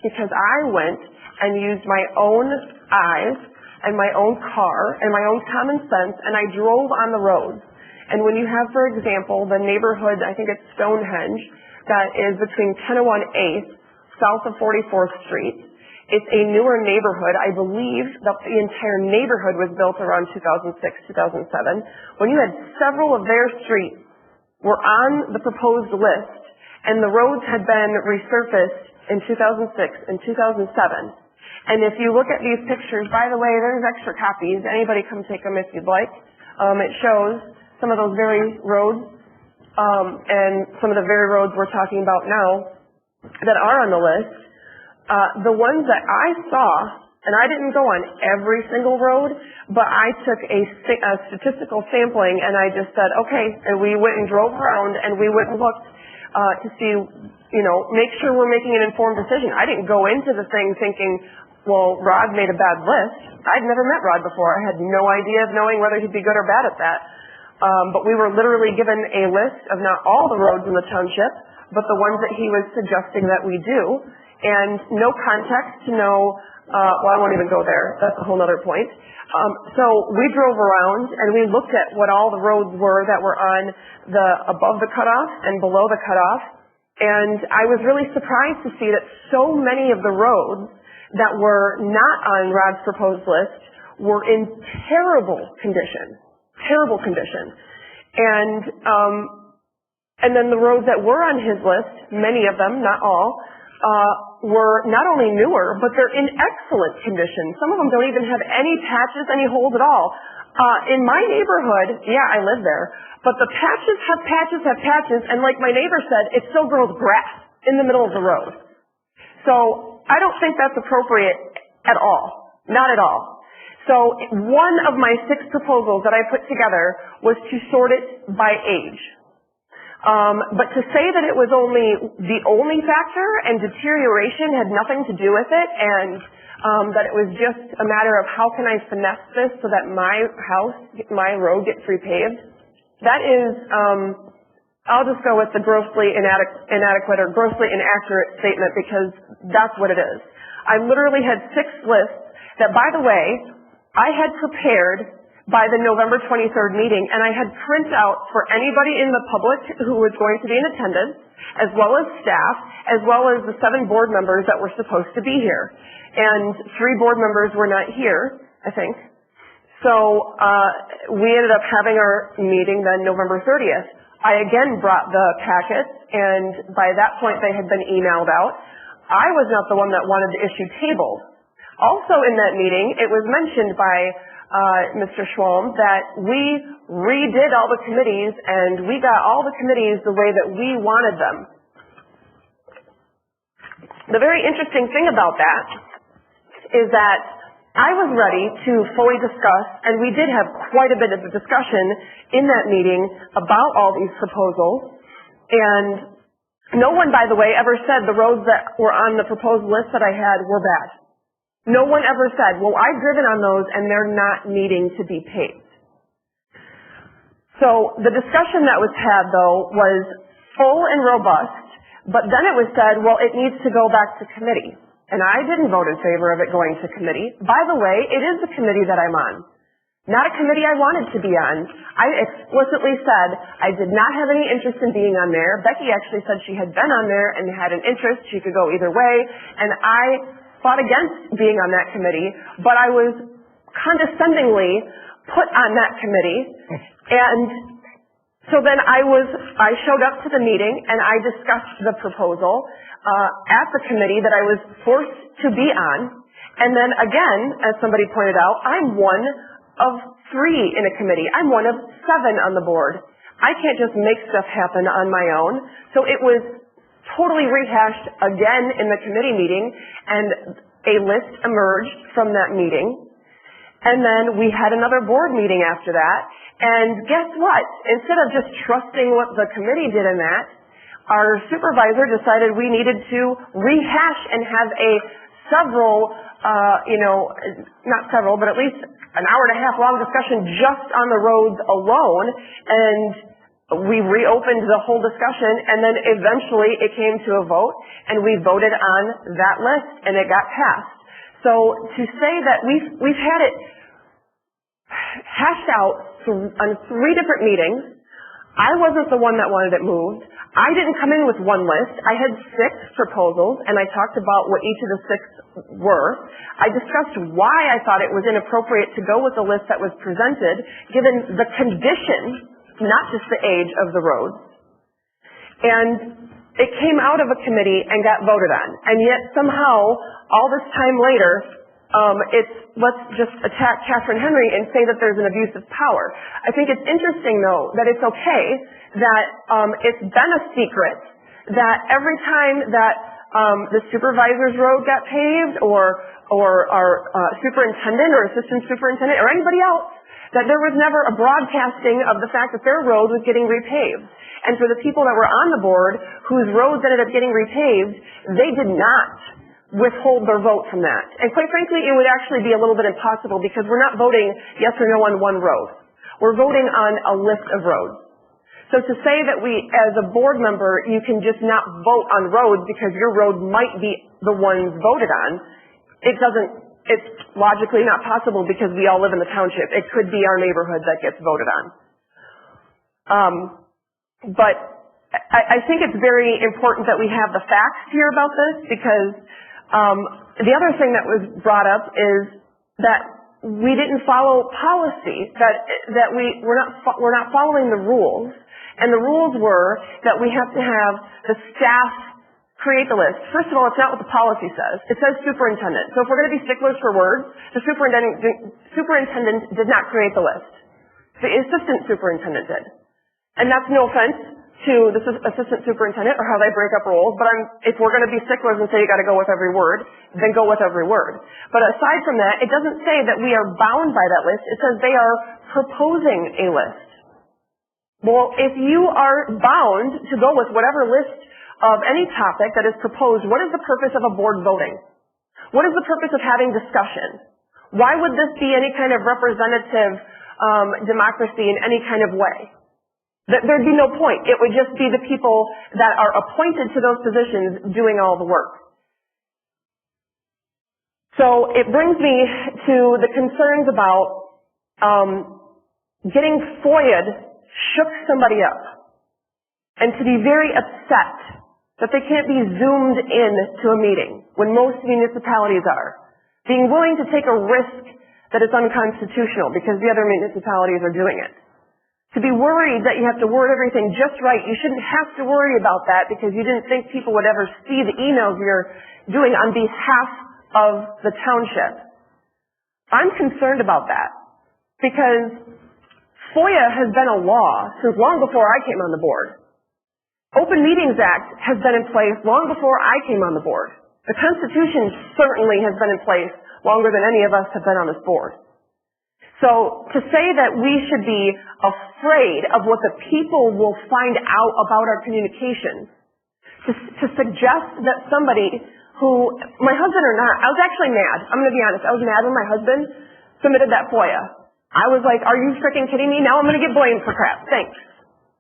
F: because I went and used my own eyes and my own car and my own common sense, and I drove on the roads. And when you have, for example, the neighborhood, I think it's Stonehenge, that is between 1001 8th, south of 44th Street. It's a newer neighborhood. I believe that the entire neighborhood was built around 2006, 2007. When you had several of their streets were on the proposed list, and the roads had been resurfaced in 2006 and 2007. And if you look at these pictures, by the way, there's extra copies. Anybody come take them if you'd like. It shows some of those very roads, and some of the very roads we're talking about now that are on the list. The ones that I saw, and I didn't go on every single road, but I took a statistical sampling, and I just said, okay, and we went and drove around, and we went and looked to see, make sure we're making an informed decision. I didn't go into the thing thinking, well, Rod made a bad list. I'd never met Rod before. I had no idea of knowing whether he'd be good or bad at that. But we were literally given a list of not all the roads in the township, but the ones that he was suggesting that we do, and no context to know, well, I won't even go there. That's a whole other point. So we drove around and we looked at what all the roads were that were on the above the cutoff and below the cutoff, and I was really surprised to see that so many of the roads that were not on Rod's proposed list were in terrible condition. And then the roads that were on his list, many of them, not all, were not only newer, but they're in excellent condition. Some of them don't even have any patches, any holes at all. In my neighborhood, yeah, I live there, but the patches have patches, and like my neighbor said, it still grows grass in the middle of the road. So I don't think that's appropriate at all. Not at all. So one of my 6 proposals that I put together was to sort it by age. But to say that it was the only factor and deterioration had nothing to do with it, and that it was just a matter of how can I finesse this so that my house, my road gets repaved, that is, I'll just go with the grossly inadequate or grossly inaccurate statement, because that's what it is. I literally had 6 lists that, by the way, I had prepared by the November 23rd meeting, and I had printouts for anybody in the public who was going to be in attendance, as well as staff, as well as the 7 board members that were supposed to be here. And 3 board members were not here, I think. So we ended up having our meeting then November 30th. I again brought the packets, and by that point they had been emailed out. I was not the one that wanted the issue tabled. Also in that meeting, it was mentioned by Mr. Schwalm that we redid all the committees, and we got all the committees the way that we wanted them. The very interesting thing about that is that I was ready to fully discuss, and we did have quite a bit of a discussion in that meeting about all these proposals, and no one, by the way, ever said the roads that were on the proposed list that I had were bad. No one ever said, well, I've driven on those and they're not needing to be paved. So the discussion that was had, though, was full and robust, but then it was said, well, it needs to go back to committee. And I didn't vote in favor of it going to committee. By the way, it is the committee that I'm on. Not a committee I wanted to be on. I explicitly said I did not have any interest in being on there. Becky actually said she had been on there and had an interest. She could go either way. And I fought against being on that committee, but I was condescendingly put on that committee. And so then I showed up to the meeting and I discussed the proposal at the committee that I was forced to be on. And then again, as somebody pointed out, I'm one of 3 in a committee. I'm one of 7 on the board. I can't just make stuff happen on my own. So it was totally rehashed again in the committee meeting, and a list emerged from that meeting, and then we had another board meeting after that, and guess what? Instead of just trusting what the committee did in that, our supervisor decided we needed to rehash and have a not several, but at least an hour and a half long discussion just on the roads alone, and we reopened the whole discussion, and then eventually it came to a vote, and we voted on that list, and it got passed. So to say that we've had it hashed out on 3 different meetings, I wasn't the one that wanted it moved. I didn't come in with one list. I had 6 proposals, and I talked about what each of the 6 were. I discussed why I thought it was inappropriate to go with the list that was presented, given the condition, not just the age of the roads. And it came out of a committee and got voted on. And yet somehow, all this time later, let's just attack Katherine Henry and say that there's an abuse of power. I think it's interesting, though, that it's okay that it's been a secret that every time that the supervisor's road got paved or our superintendent or assistant superintendent or anybody else, that there was never a broadcasting of the fact that their road was getting repaved. And for the people that were on the board whose roads ended up getting repaved, they did not withhold their vote from that. And quite frankly, it would actually be a little bit impossible because we're not voting yes or no on one road. We're voting on a list of roads. So to say that as a board member, you can just not vote on roads because your road might be the ones voted on, it's logically not possible because we all live in the township. It could be our neighborhood that gets voted on. But I think it's very important that we have the facts here about this because the other thing that was brought up is that we didn't follow policy, that we're not following the rules. And the rules were that we have to have the staff create the list. First of all, it's not what the policy says. It says superintendent. So if we're going to be sticklers for words, the superintendent did not create the list. The assistant superintendent did. And that's no offense to the assistant superintendent or how they break up roles, but if we're going to be sticklers and say you got to go with every word, then go with every word. But aside from that, it doesn't say that we are bound by that list. It says they are proposing a list. Well, if you are bound to go with whatever list of any topic that is proposed, what is the purpose of a board voting? What is the purpose of having discussion? Why would this be any kind of representative democracy in any kind of way? There'd be no point. It would just be the people that are appointed to those positions doing all the work. So it brings me to the concerns about getting FOIA'd shook somebody up. And to be very upset that they can't be zoomed in to a meeting when most municipalities are. Being willing to take a risk that is unconstitutional because the other municipalities are doing it. To be worried that you have to word everything just right, you shouldn't have to worry about that because you didn't think people would ever see the emails you're doing on behalf of the township. I'm concerned about that because FOIA has been a law since long before I came on the board. Open Meetings Act has been in place long before I came on the board. The Constitution certainly has been in place longer than any of us have been on this board. So to say that we should be afraid of what the people will find out about our communications, to suggest that somebody who, my husband or not, I was actually mad. I'm going to be honest. I was mad when my husband submitted that FOIA. I was like, are you freaking kidding me? Now I'm going to get blamed for crap. Thanks.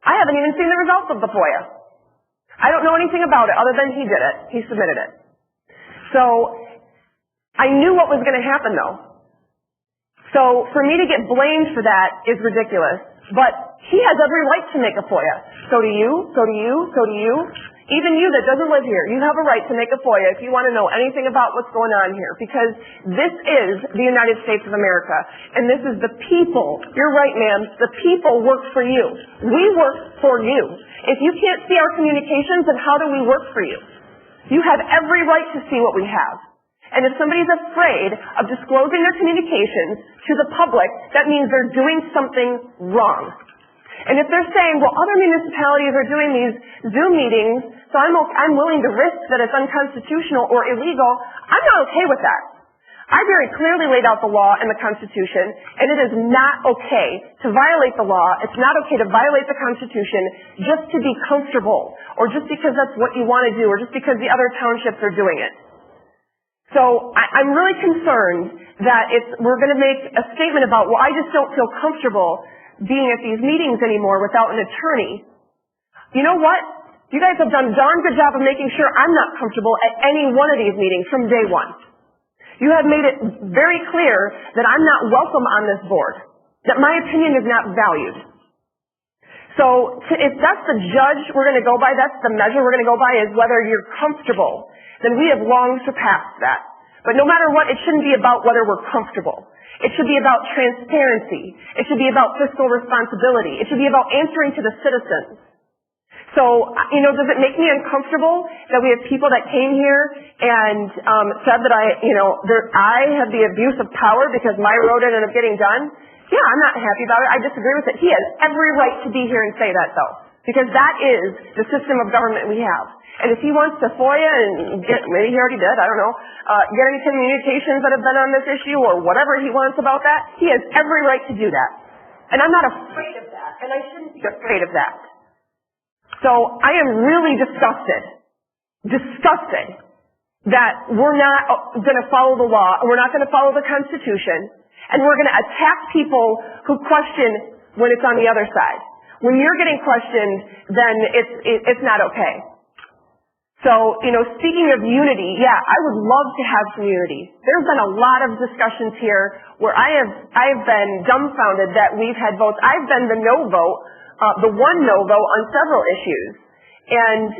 F: I haven't even seen the results of the FOIA. I don't know anything about it other than he did it. He submitted it. So I knew what was going to happen though. So for me to get blamed for that is ridiculous. But he has every right to make a FOIA. So do you, so do you, so do you. Even you that doesn't live here, you have a right to make a FOIA if you want to know anything about what's going on here. Because this is the United States of America. And this is the people. You're right, ma'am. The people work for you. We work for you. If you can't see our communications, then how do we work for you? You have every right to see what we have. And if somebody's afraid of disclosing their communications to the public, that means they're doing something wrong. And if they're saying, well, other municipalities are doing these Zoom meetings so I'm willing to risk that it's unconstitutional or illegal. I'm not okay with that. I very clearly laid out the law and the Constitution, and it is not okay to violate the law. It's not okay to violate the Constitution just to be comfortable, or just because that's what you want to do, or just because the other townships are doing it. So I'm really concerned that we're going to make a statement about, well, I just don't feel comfortable being at these meetings anymore without an attorney. You know what? You guys have done a darn good job of making sure I'm not comfortable at any one of these meetings from day one. You have made it very clear that I'm not welcome on this board, that my opinion is not valued. So if that's the judge we're going to go by, that's the measure we're going to go by, is whether you're comfortable, then we have long surpassed that. But no matter what, it shouldn't be about whether we're comfortable. It should be about transparency. It should be about fiscal responsibility. It should be about answering to the citizens. So, does it make me uncomfortable that we have people that came here and said that I had the abuse of power because my road ended up getting done? Yeah, I'm not happy about it. I disagree with it. He has every right to be here and say that, though, because that is the system of government we have. And if he wants to FOIA and maybe he already did, I don't know, get any communications that have been on this issue or whatever he wants about that, he has every right to do that. And I'm not afraid of that, and I shouldn't be afraid of that. So I am really disgusted that we're not going to follow the law, and we're not going to follow the Constitution, and we're going to attack people who question when it's on the other side. When you're getting questioned, then it's not okay. So, speaking of unity, yeah, I would love to have some unity. There's been a lot of discussions here where I have been dumbfounded that we've had votes. I've been the no vote, the one no vote on several issues. And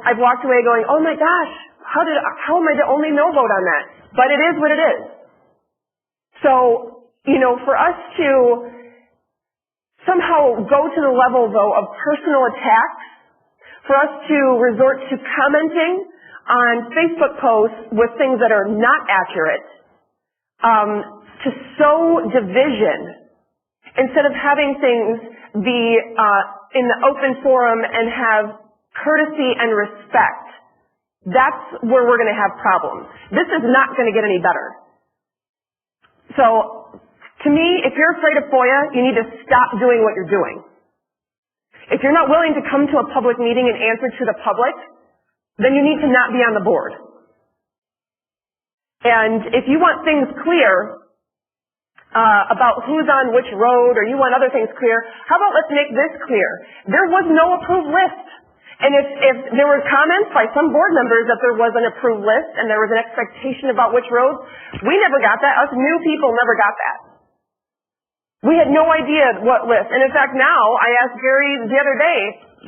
F: I've walked away going, oh my gosh, how am I the only no vote on that? But it is what it is. So, for us to somehow go to the level, though, of personal attacks, for us to resort to commenting on Facebook posts with things that are not accurate, to sow division, instead of having things be in the open forum and have courtesy and respect, that's where we're going to have problems. This is not going to get any better. So, to me, if you're afraid of FOIA, you need to stop doing what you're doing. If you're not willing to come to a public meeting and answer to the public, then you need to not be on the board. And if you want things clear about who's on which road, or you want other things clear, how about let's make this clear? There was no approved list. And if there were comments by some board members that there was an approved list and there was an expectation about which roads, we never got that. Us new people never got that. We had no idea what list. And in fact, now, I asked Jerry the other day,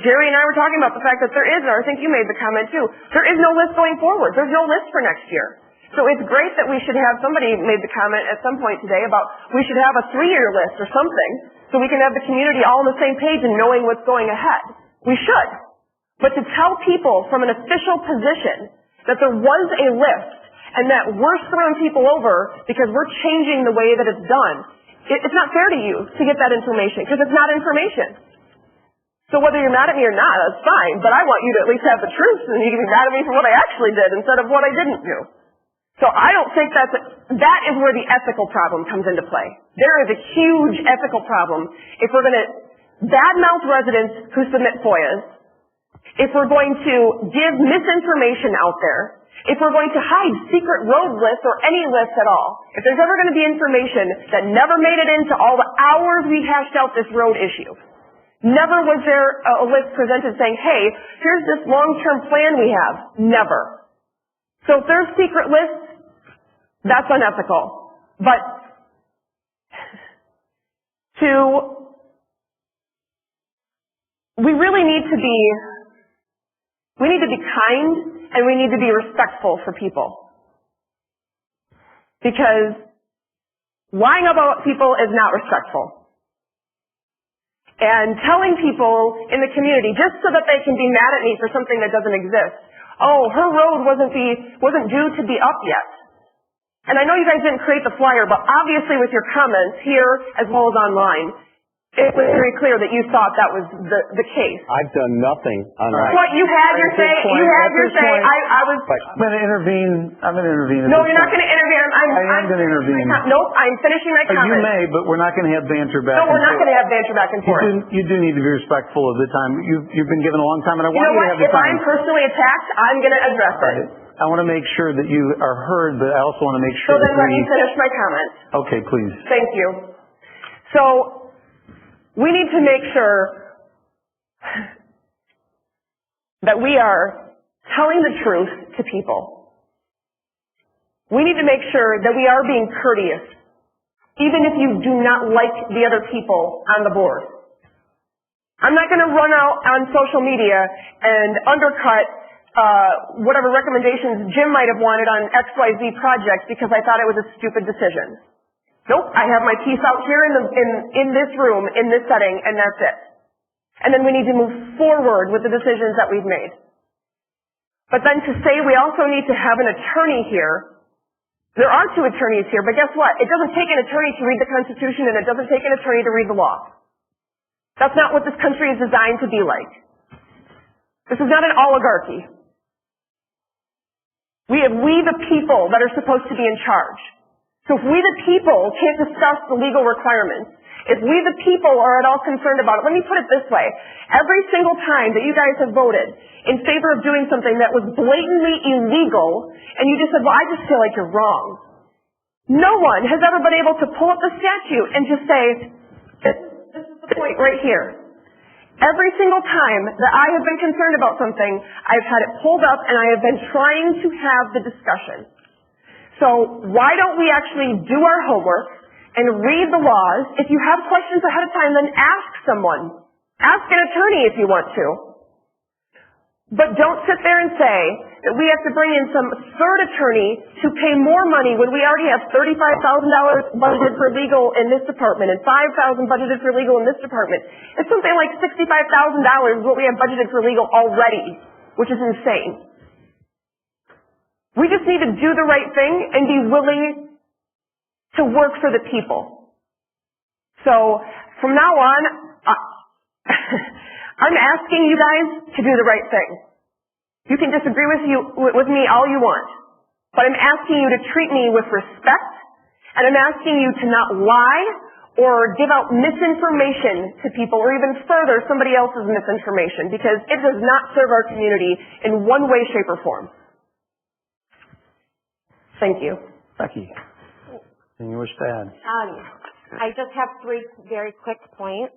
F: Jerry and I were talking about the fact that there is, and I think you made the comment too, there is no list going forward. There's no list for next year. So it's great that we should have, somebody made the comment at some point today about we should have a 3-year list or something so we can have the community all on the same page and knowing what's going ahead. We should. But to tell people from an official position that there was a list and that we're throwing people over because we're changing the way that it's done, it's not fair to you to get that information, because it's not information. So whether you're mad at me or not, that's fine, but I want you to at least have the truth, and you can be mad at me for what I actually did instead of what I didn't do. So I don't think that is where the ethical problem comes into play. There is a huge ethical problem if we're going to badmouth residents who submit FOIAs, if we're going to give misinformation out there, if we're going to hide secret road lists or any lists at all, if there's ever going to be information that never made it into all the hours we hashed out this road issue, never was there a list presented saying, hey, here's this long-term plan we have. Never. So if there's secret lists, that's unethical. But we really need to be kind, and we need to be respectful for people. Because lying about people is not respectful. And telling people in the community, just so that they can be mad at me for something that doesn't exist, oh, her road wasn't due to be up yet. And I know you guys didn't create the flyer, but obviously with your comments here as well as online, It was very clear that you thought that was the case.
O: I've done nothing on that.
F: What, you had your say, I was...
A: I'm gonna intervene
F: No, you're not gonna intervene,
A: I am gonna intervene.
F: Nope, I'm finishing my comment.
A: You may, but we're not gonna have banter back and forth.
F: No, we're not gonna have banter back and forth.
A: You do need to be respectful of the time. You've been given a long time, and I want you to have the time.
F: If I'm personally attacked, I'm gonna address it.
A: I want to make sure that you are heard, but I also want to make sure
F: So then let me finish my comment.
A: Okay, please.
F: Thank you. So, we need to make sure that we are telling the truth to people. We need to make sure that we are being courteous, even if you do not like the other people on the board. I'm not going to run out on social media and undercut whatever recommendations Jim might have wanted on XYZ projects because I thought it was a stupid decision. Nope, I have my piece out here in this room, in this setting, and that's it. And then we need to move forward with the decisions that we've made. But then to say we also need to have an attorney here, there are 2 attorneys here, but guess what? It doesn't take an attorney to read the Constitution, and it doesn't take an attorney to read the law. That's not what this country is designed to be like. This is not an oligarchy. We the people that are supposed to be in charge. So if we the people can't discuss the legal requirements, if we the people are at all concerned about it, let me put it this way. Every single time that you guys have voted in favor of doing something that was blatantly illegal, and you just said, well, I just feel like you're wrong. No one has ever been able to pull up the statute and just say, this is the point right here. Every single time that I have been concerned about something, I've had it pulled up and I have been trying to have the discussion. So why don't we actually do our homework and read the laws? If you have questions ahead of time, then ask someone. Ask an attorney if you want to. But don't sit there and say that we have to bring in some third attorney to pay more money when we already have $35,000 budgeted for legal in this department and $5,000 budgeted for legal in this department. It's something like $65,000 is what we have budgeted for legal already, which is insane. We just need to do the right thing and be willing to work for the people. So, from now on, I'm asking you guys to do the right thing. You can disagree with me all you want, but I'm asking you to treat me with respect, and I'm asking you to not lie or give out misinformation to people, or even further, somebody else's misinformation, because it does not serve our community in one way, shape, or form. Thank you.
A: Becky, anything you wish to add?
H: I just have 3 very quick points.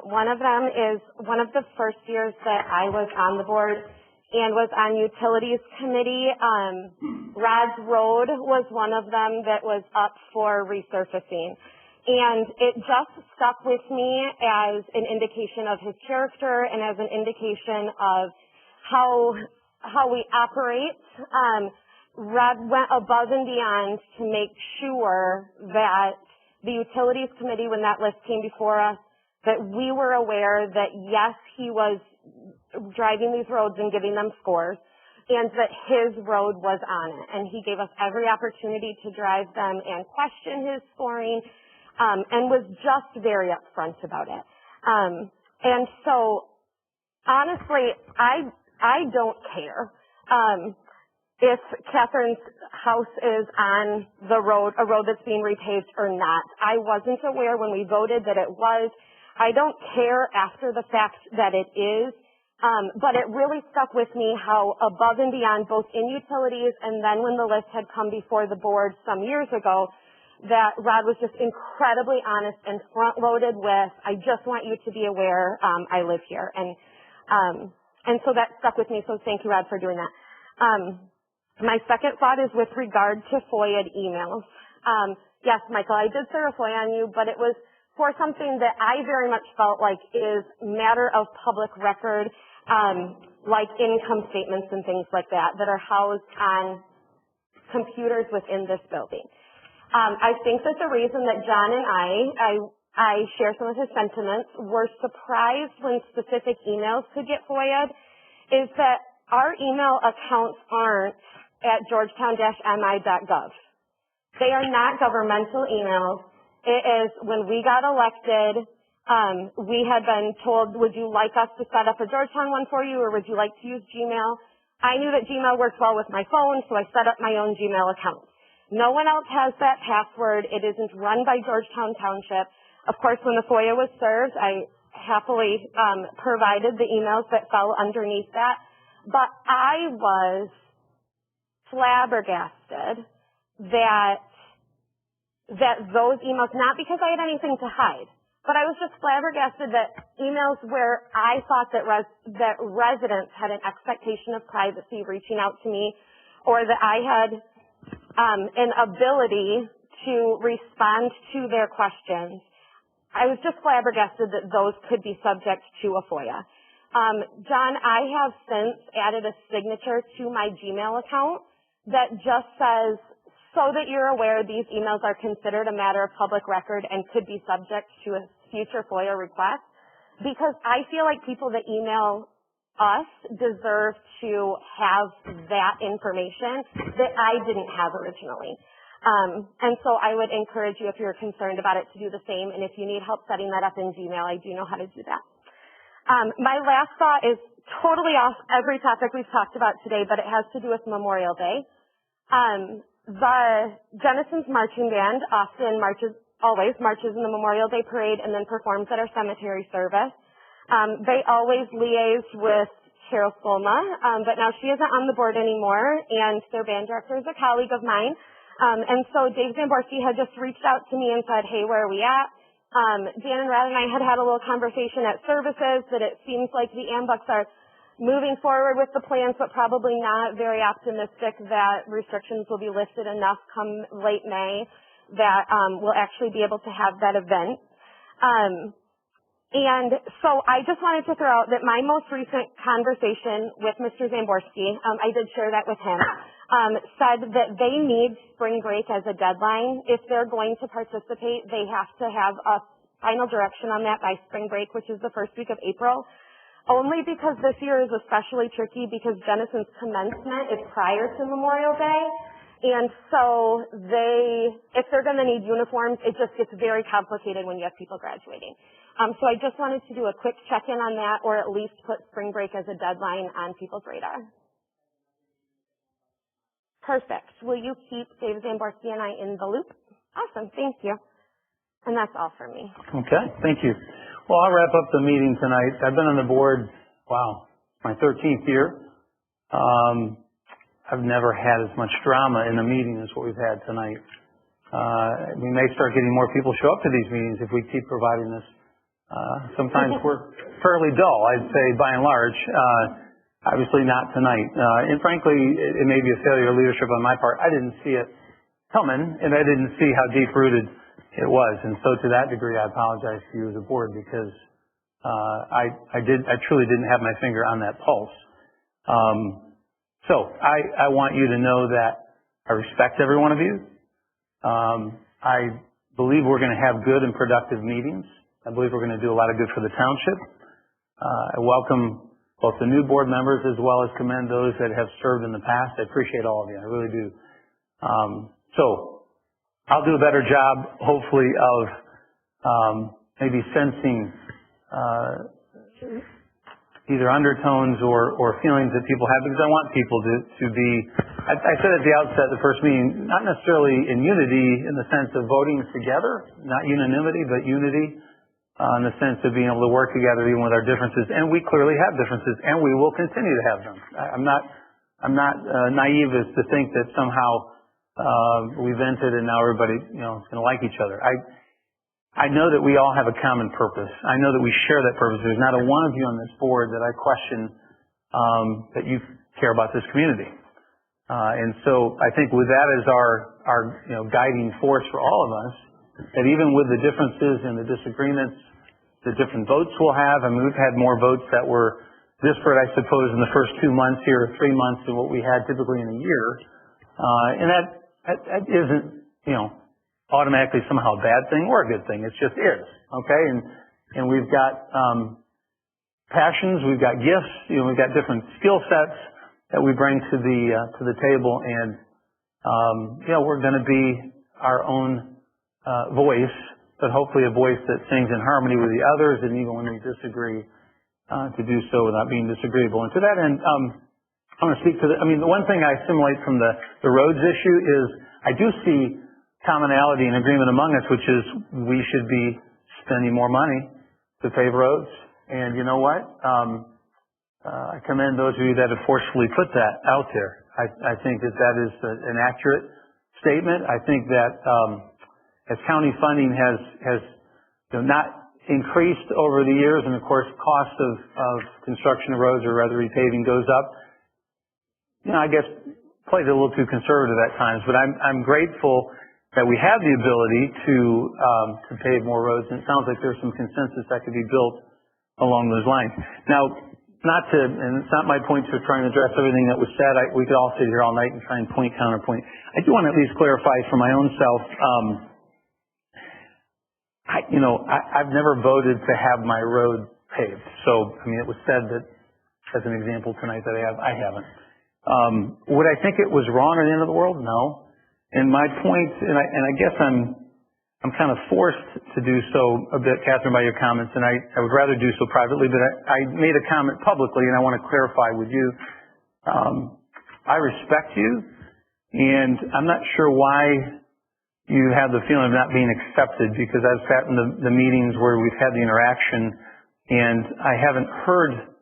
H: One of them is one of the first years that I was on the board and was on utilities committee. Rod's Road was one of them that was up for resurfacing. And it just stuck with me as an indication of his character and as an indication of how we operate. Rod went above and beyond to make sure that the utilities committee, when that list came before us, that we were aware that yes, he was driving these roads and giving them scores, and that his road was on it. And he gave us every opportunity to drive them and question his scoring, and was just very upfront about it. And so, honestly, I don't care. If Catherine's house is on the road, a road that's being repaved or not. I wasn't aware when we voted that it was. I don't care after the fact that it is, but it really stuck with me how above and beyond, both in utilities and then when the list had come before the board some years ago, that Rod was just incredibly honest and front-loaded with, I just want you to be aware I live here. And so that stuck with me, so thank you, Rod, for doing that. My second thought is with regard to FOIA emails. Yes, Michael, I did serve a FOIA on you, but it was for something that I very much felt like is matter of public record, like income statements and things like that are housed on computers within this building. I think that the reason that John and I share some of his sentiments, were surprised when specific emails could get FOIA'd, is that our email accounts aren't at georgetown-mi.gov. They are not governmental emails. It is when we got elected, We had been told, would you like us to set up a Georgetown one for you, or would you like to use Gmail? I knew that Gmail worked well with my phone, so I set up my own Gmail account. No one else has that password. It isn't run by Georgetown Township. Of course, when the FOIA was served, I happily provided the emails that fell underneath that. But I was flabbergasted that those emails, not because I had anything to hide, but I was just flabbergasted that emails where I thought that residents had an expectation of privacy reaching out to me, or that I had an ability to respond to their questions. I was just flabbergasted that those could be subject to a FOIA. John, I have since added a signature to my Gmail account that just says, so that you're aware, these emails are considered a matter of public record and could be subject to a future FOIA request, because I feel like people that email us deserve to have that information that I didn't have originally. And so I would encourage you, if you're concerned about it, to do the same. And if you need help setting that up in Gmail, I do know how to do that. My last thought is totally off every topic we've talked about today, but it has to do with Memorial Day. The Jennison's marching band always marches in the Memorial Day parade and then performs at our cemetery service. They always liaise with Carol Skolma, but now she isn't on the board anymore, and their band director is a colleague of mine. And so Dave Zamborski had just reached out to me and said, hey, where are we at? Dan and Rad and I had a little conversation at services that it seems like the Ambucks are moving forward with the plans, but probably not very optimistic that restrictions will be lifted enough come late May that we'll actually be able to have that event. And so I just wanted to throw out that my most recent conversation with Mr. Zamborski, I did share that with him, said that they need spring break as a deadline. If they're going to participate, they have to have a final direction on that by spring break, which is the first week of April. Only because this year is especially tricky because Jennison's commencement is prior to Memorial Day. And so if they're going to need uniforms, it just gets very complicated when you have people graduating. So I just wanted to do a quick check-in on that, or at least put spring break as a deadline on people's radar. Perfect. Will you keep Dave Zamborski and I in the loop? Awesome. Thank you. And that's all for me.
A: Okay. Thank you. Well, I'll wrap up the meeting tonight. I've been on the board, my 13th year. I've never had as much drama in a meeting as what we've had tonight. We may start getting more people show up to these meetings if we keep providing this. Sometimes we're fairly dull, I'd say, by and large. Obviously not tonight. And frankly, it may be a failure of leadership on my part. I didn't see it coming, and I didn't see how deep-rooted it was. And so to that degree, I apologize to you as a board because I truly didn't have my finger on that pulse. So I want you to know that I respect every one of you. I believe we're going to have good and productive meetings. I believe we're going to do a lot of good for the township. I welcome both the new board members as well as commend those that have served in the past. I appreciate all of you. I really do. So I'll do a better job, hopefully, of maybe sensing either undertones or feelings that people have, because I want people to be, I said at the outset of the first meeting, not necessarily in unity in the sense of voting together, not unanimity, but unity in the sense of being able to work together even with our differences. And we clearly have differences, and we will continue to have them. I'm not naive as to think that somehow we vented and now everybody, is going to like each other. I know that we all have a common purpose. I know that we share that purpose. There's not a one of you on this board that I question that you care about this community. And so I think with that as our guiding force for all of us, that even with the differences and the disagreements, the different votes we'll have, I mean, we've had more votes that were disparate, I suppose, in the first 2 months here, or 3 months, than what we had typically in a year. And that isn't, automatically somehow a bad thing or a good thing. It just is, okay? And we've got passions, we've got gifts, we've got different skill sets that we bring to the table, and we're going to be our own voice but hopefully a voice that sings in harmony with the others, and even when we disagree, to do so without being disagreeable. And to that end, I want to speak to the one thing I assimilate from the roads issue is I do see commonality and agreement among us, which is we should be spending more money to pave roads. And you know what? I commend those of you that have forcefully put that out there. I think that is an accurate statement. I think that as county funding has not increased over the years, and of course cost of construction of roads or rather repaving goes up, I guess played a little too conservative at times. But I'm grateful that we have the ability to pave more roads, and it sounds like there's some consensus that could be built along those lines. Now, and it's not my point to try and address everything that was said. We could all sit here all night and try and counterpoint. I do want to at least clarify for my own self. I've never voted to have my road paved. So, it was said that, as an example tonight, that I haven't. Would I think it was wrong or the end of the world? No. And my point, and I guess I'm kind of forced to do so a bit, Catherine, by your comments, and I would rather do so privately, but I made a comment publicly, and I want to clarify with you. I respect you, and I'm not sure why you have the feeling of not being accepted, because I've sat in the meetings where we've had the interaction, and I haven't heard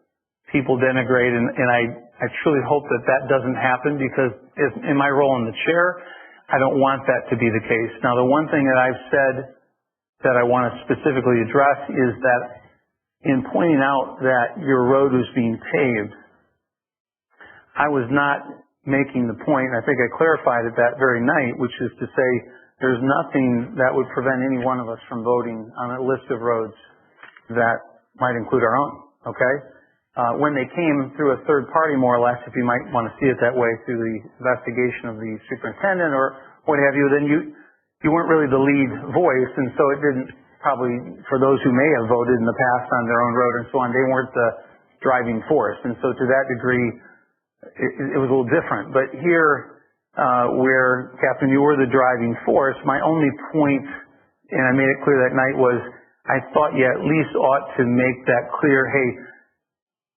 A: people denigrate, and I truly hope that doesn't happen, because in my role in the chair, I don't want that to be the case. Now, the one thing that I've said that I want to specifically address is that in pointing out that your road was being paved, I was not making the point, and I think I clarified it that very night, which is to say there's nothing that would prevent any one of us from voting on a list of roads that might include our own, okay? When they came through a third party, more or less, if you might want to see it that way, through the investigation of the superintendent or what have you, then you weren't really the lead voice, and so it didn't probably, for those who may have voted in the past on their own road and so on, they weren't the driving force. And so to that degree, it was a little different. But here, where, Catherine, you were the driving force, my only point, and I made it clear that night, was I thought you at least ought to make that clear, hey,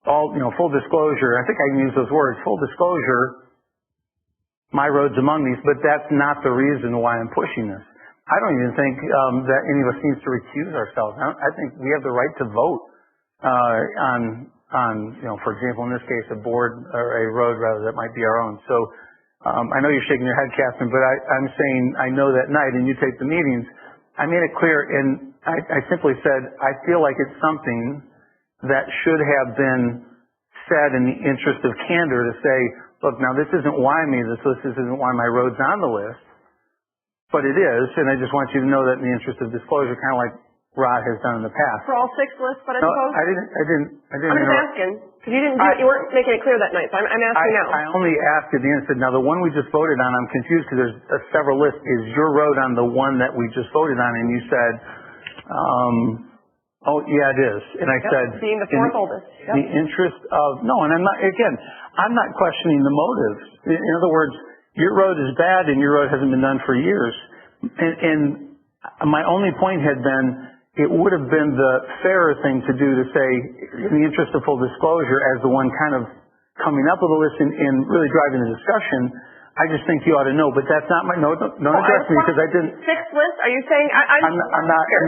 A: full disclosure, I think I can use those words, full disclosure, my road's among these, but that's not the reason why I'm pushing this. I don't even think that any of us needs to recuse ourselves. I think we have the right to vote on for example, in this case, a board or a road rather that might be our own. So I know you're shaking your head, Catherine, but I'm saying I know that night, and you take the meetings, I made it clear, and I simply said I feel like it's something that should have been said in the interest of candor to say, look, now this isn't why I made this list, this isn't why my road's on the list, but it is, and I just want you to know that in the interest of disclosure, kind of like Rod has done in the past.
F: For all 6 lists, but I
A: No,
F: suppose?
A: I didn't.
F: I'm just asking, because you weren't making it clear that night, so I'm asking now.
A: I only asked at the end, said, now the one we just voted on, I'm confused because there's several lists. Is your road on the one that we just voted on? And you said, oh, yeah, it is. And I said,
F: being the fourth oldest.
A: The interest of, no, and I'm not questioning the motives. In other words, your road is bad and your road hasn't been done for years. And my only point had been, it would have been the fairer thing to do to say, in the interest of full disclosure, as the one kind of coming up with a list and really driving the discussion, I just think you ought to know, but that's not my, don't address me because I didn't.
F: 6 lists? Are you saying,
A: I'm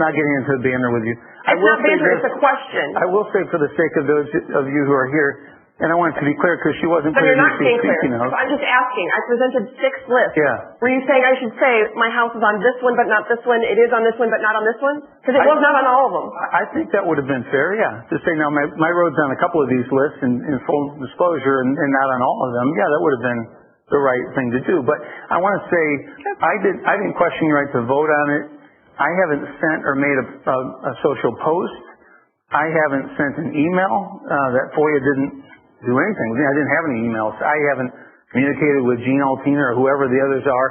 A: not getting into the banner with you.
F: It's not banner, it's a question.
A: I will say for the sake of those of you who are here, and I want it to be clear because she wasn't
F: But
A: clear
F: you're not being clear.
A: speaking of.
F: So I'm just asking. I presented 6 lists.
A: Yeah.
F: Were you saying I should say my house is on this one but not this one, it is on this one but not on this one? Because it was not on all of them.
A: I think that would have been fair, yeah. To say, now my road's on a couple of these lists in full disclosure and not on all of them, yeah, that would have been the right thing to do. But I want to say, I didn't question your right to vote on it. I haven't sent or made a social post. I haven't sent an email. That FOIA didn't do anything. I didn't have any emails. I haven't communicated with Gene Altina or whoever the others are.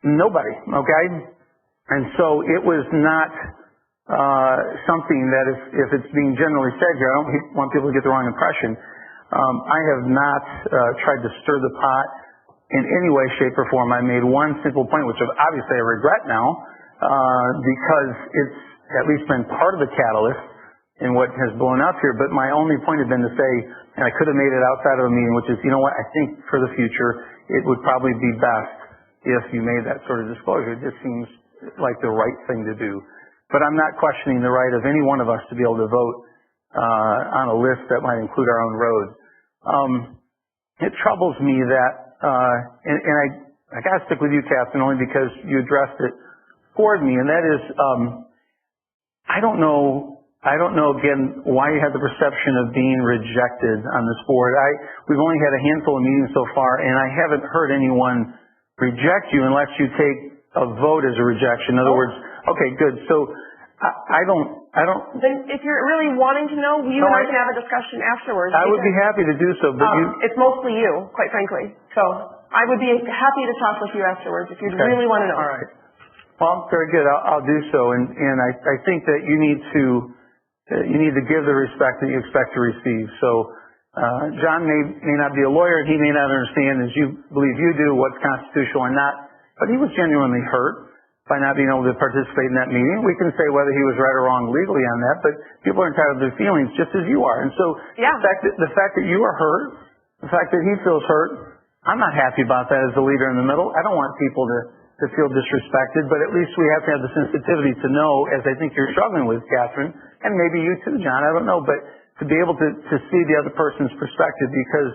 A: Nobody, okay? And so it was not something that if it's being generally said here, I don't want people to get the wrong impression. I have not tried to stir the pot in any way, shape, or form. I made one simple point, which obviously I regret now, because it's at least been part of the catalyst in what has blown up here. But my only point had been to say, and I could have made it outside of a meeting, which is, you know what, I think for the future, it would probably be best if you made that sort of disclosure. It just seems like the right thing to do. But I'm not questioning the right of any one of us to be able to vote on a list that might include our own roads. It troubles me that, and I got to stick with you, Katherine, only because you addressed it for me, and that is, I don't know again why you had the perception of being rejected on this board. We've only had a handful of meetings so far, and I haven't heard anyone reject you unless you take a vote as a rejection. In other words, okay, good. So I don't.
F: Then if you're really wanting to know, you and I can have a discussion afterwards.
A: I would be happy to do so, but
F: it's mostly you, quite frankly. So I would be happy to talk with you afterwards if you really want to know.
A: All right. Well, very good. I'll do so, and I think that you need to give the respect that you expect to receive. So John may not be a lawyer, he may not understand as you believe you do what's constitutional and not, but he was genuinely hurt by not being able to participate in that meeting. We can say whether he was right or wrong legally on that, but people are entitled to their feelings just as you are. And so the fact that you are hurt, the fact that he feels hurt, I'm not happy about that as the leader in the middle. I don't want people to feel disrespected, but at least we have to have the sensitivity to know, as I think you're struggling with, Katherine, and maybe you too, John, I don't know, but to be able to see the other person's perspective, because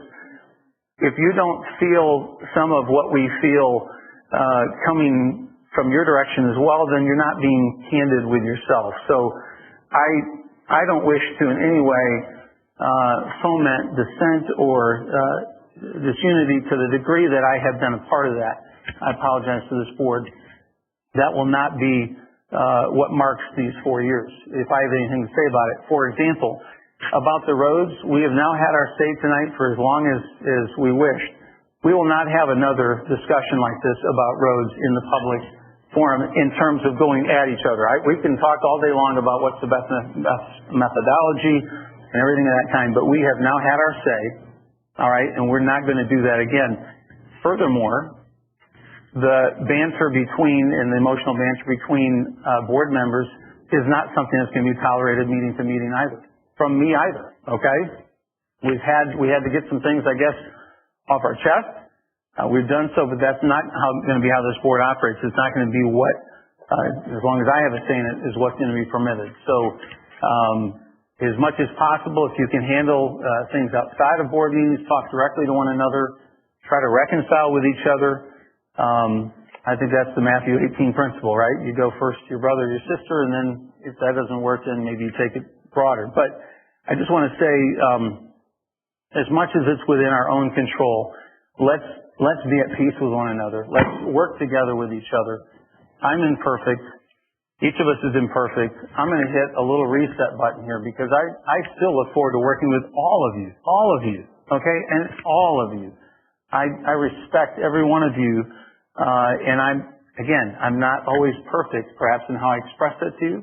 A: if you don't feel some of what we feel coming from your direction as well, then you're not being candid with yourself. So I don't wish to in any way foment dissent or disunity to the degree that I have been a part of that. I apologize to this board. That will not be what marks these 4 years, if I have anything to say about it. For example, about the roads, we have now had our say tonight for as long as we wished. We will not have another discussion like this about roads in the public forum in terms of going at each other. We can talk all day long about what's the best methodology and everything of that kind, but we have now had our say, all right, and we're not going to do that again. Furthermore, the banter between and the emotional banter between board members is not something that's going to be tolerated meeting to meeting either, from me either, okay? We had to get some things, I guess, off our chest. We've done so, but that's not going to be how this board operates. It's not going to be what, as long as I have a say in it, is what's going to be permitted. So as much as possible, if you can handle things outside of board meetings, talk directly to one another, try to reconcile with each other. I think that's the Matthew 18 principle, right? You go first to your brother or your sister, and then if that doesn't work, then maybe you take it broader. But I just want to say, as much as it's within our own control, let's be at peace with one another. Let's work together with each other. I'm imperfect. Each of us is imperfect. I'm going to hit a little reset button here because I still look forward to working with all of you, okay? And all of you. I respect every one of you, and I'm not always perfect, perhaps, in how I express it to you,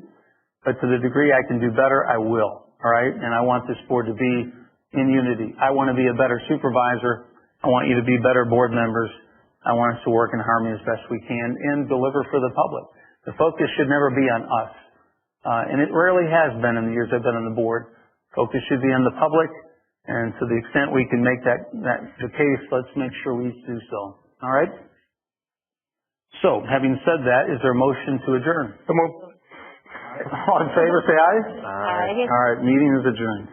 A: but to the degree I can do better, I will, all right? And I want this board to be in unity. I want to be a better supervisor. I want you to be better board members. I want us to work in harmony as best we can and deliver for the public. The focus should never be on us, and it rarely has been in the years I've been on the board. Focus should be on the public. And to the extent we can make that the case, let's make sure we do so. All right? So, having said that, is there a motion to adjourn? All in favor, say aye.
H: Aye.
A: All right, meeting is adjourned.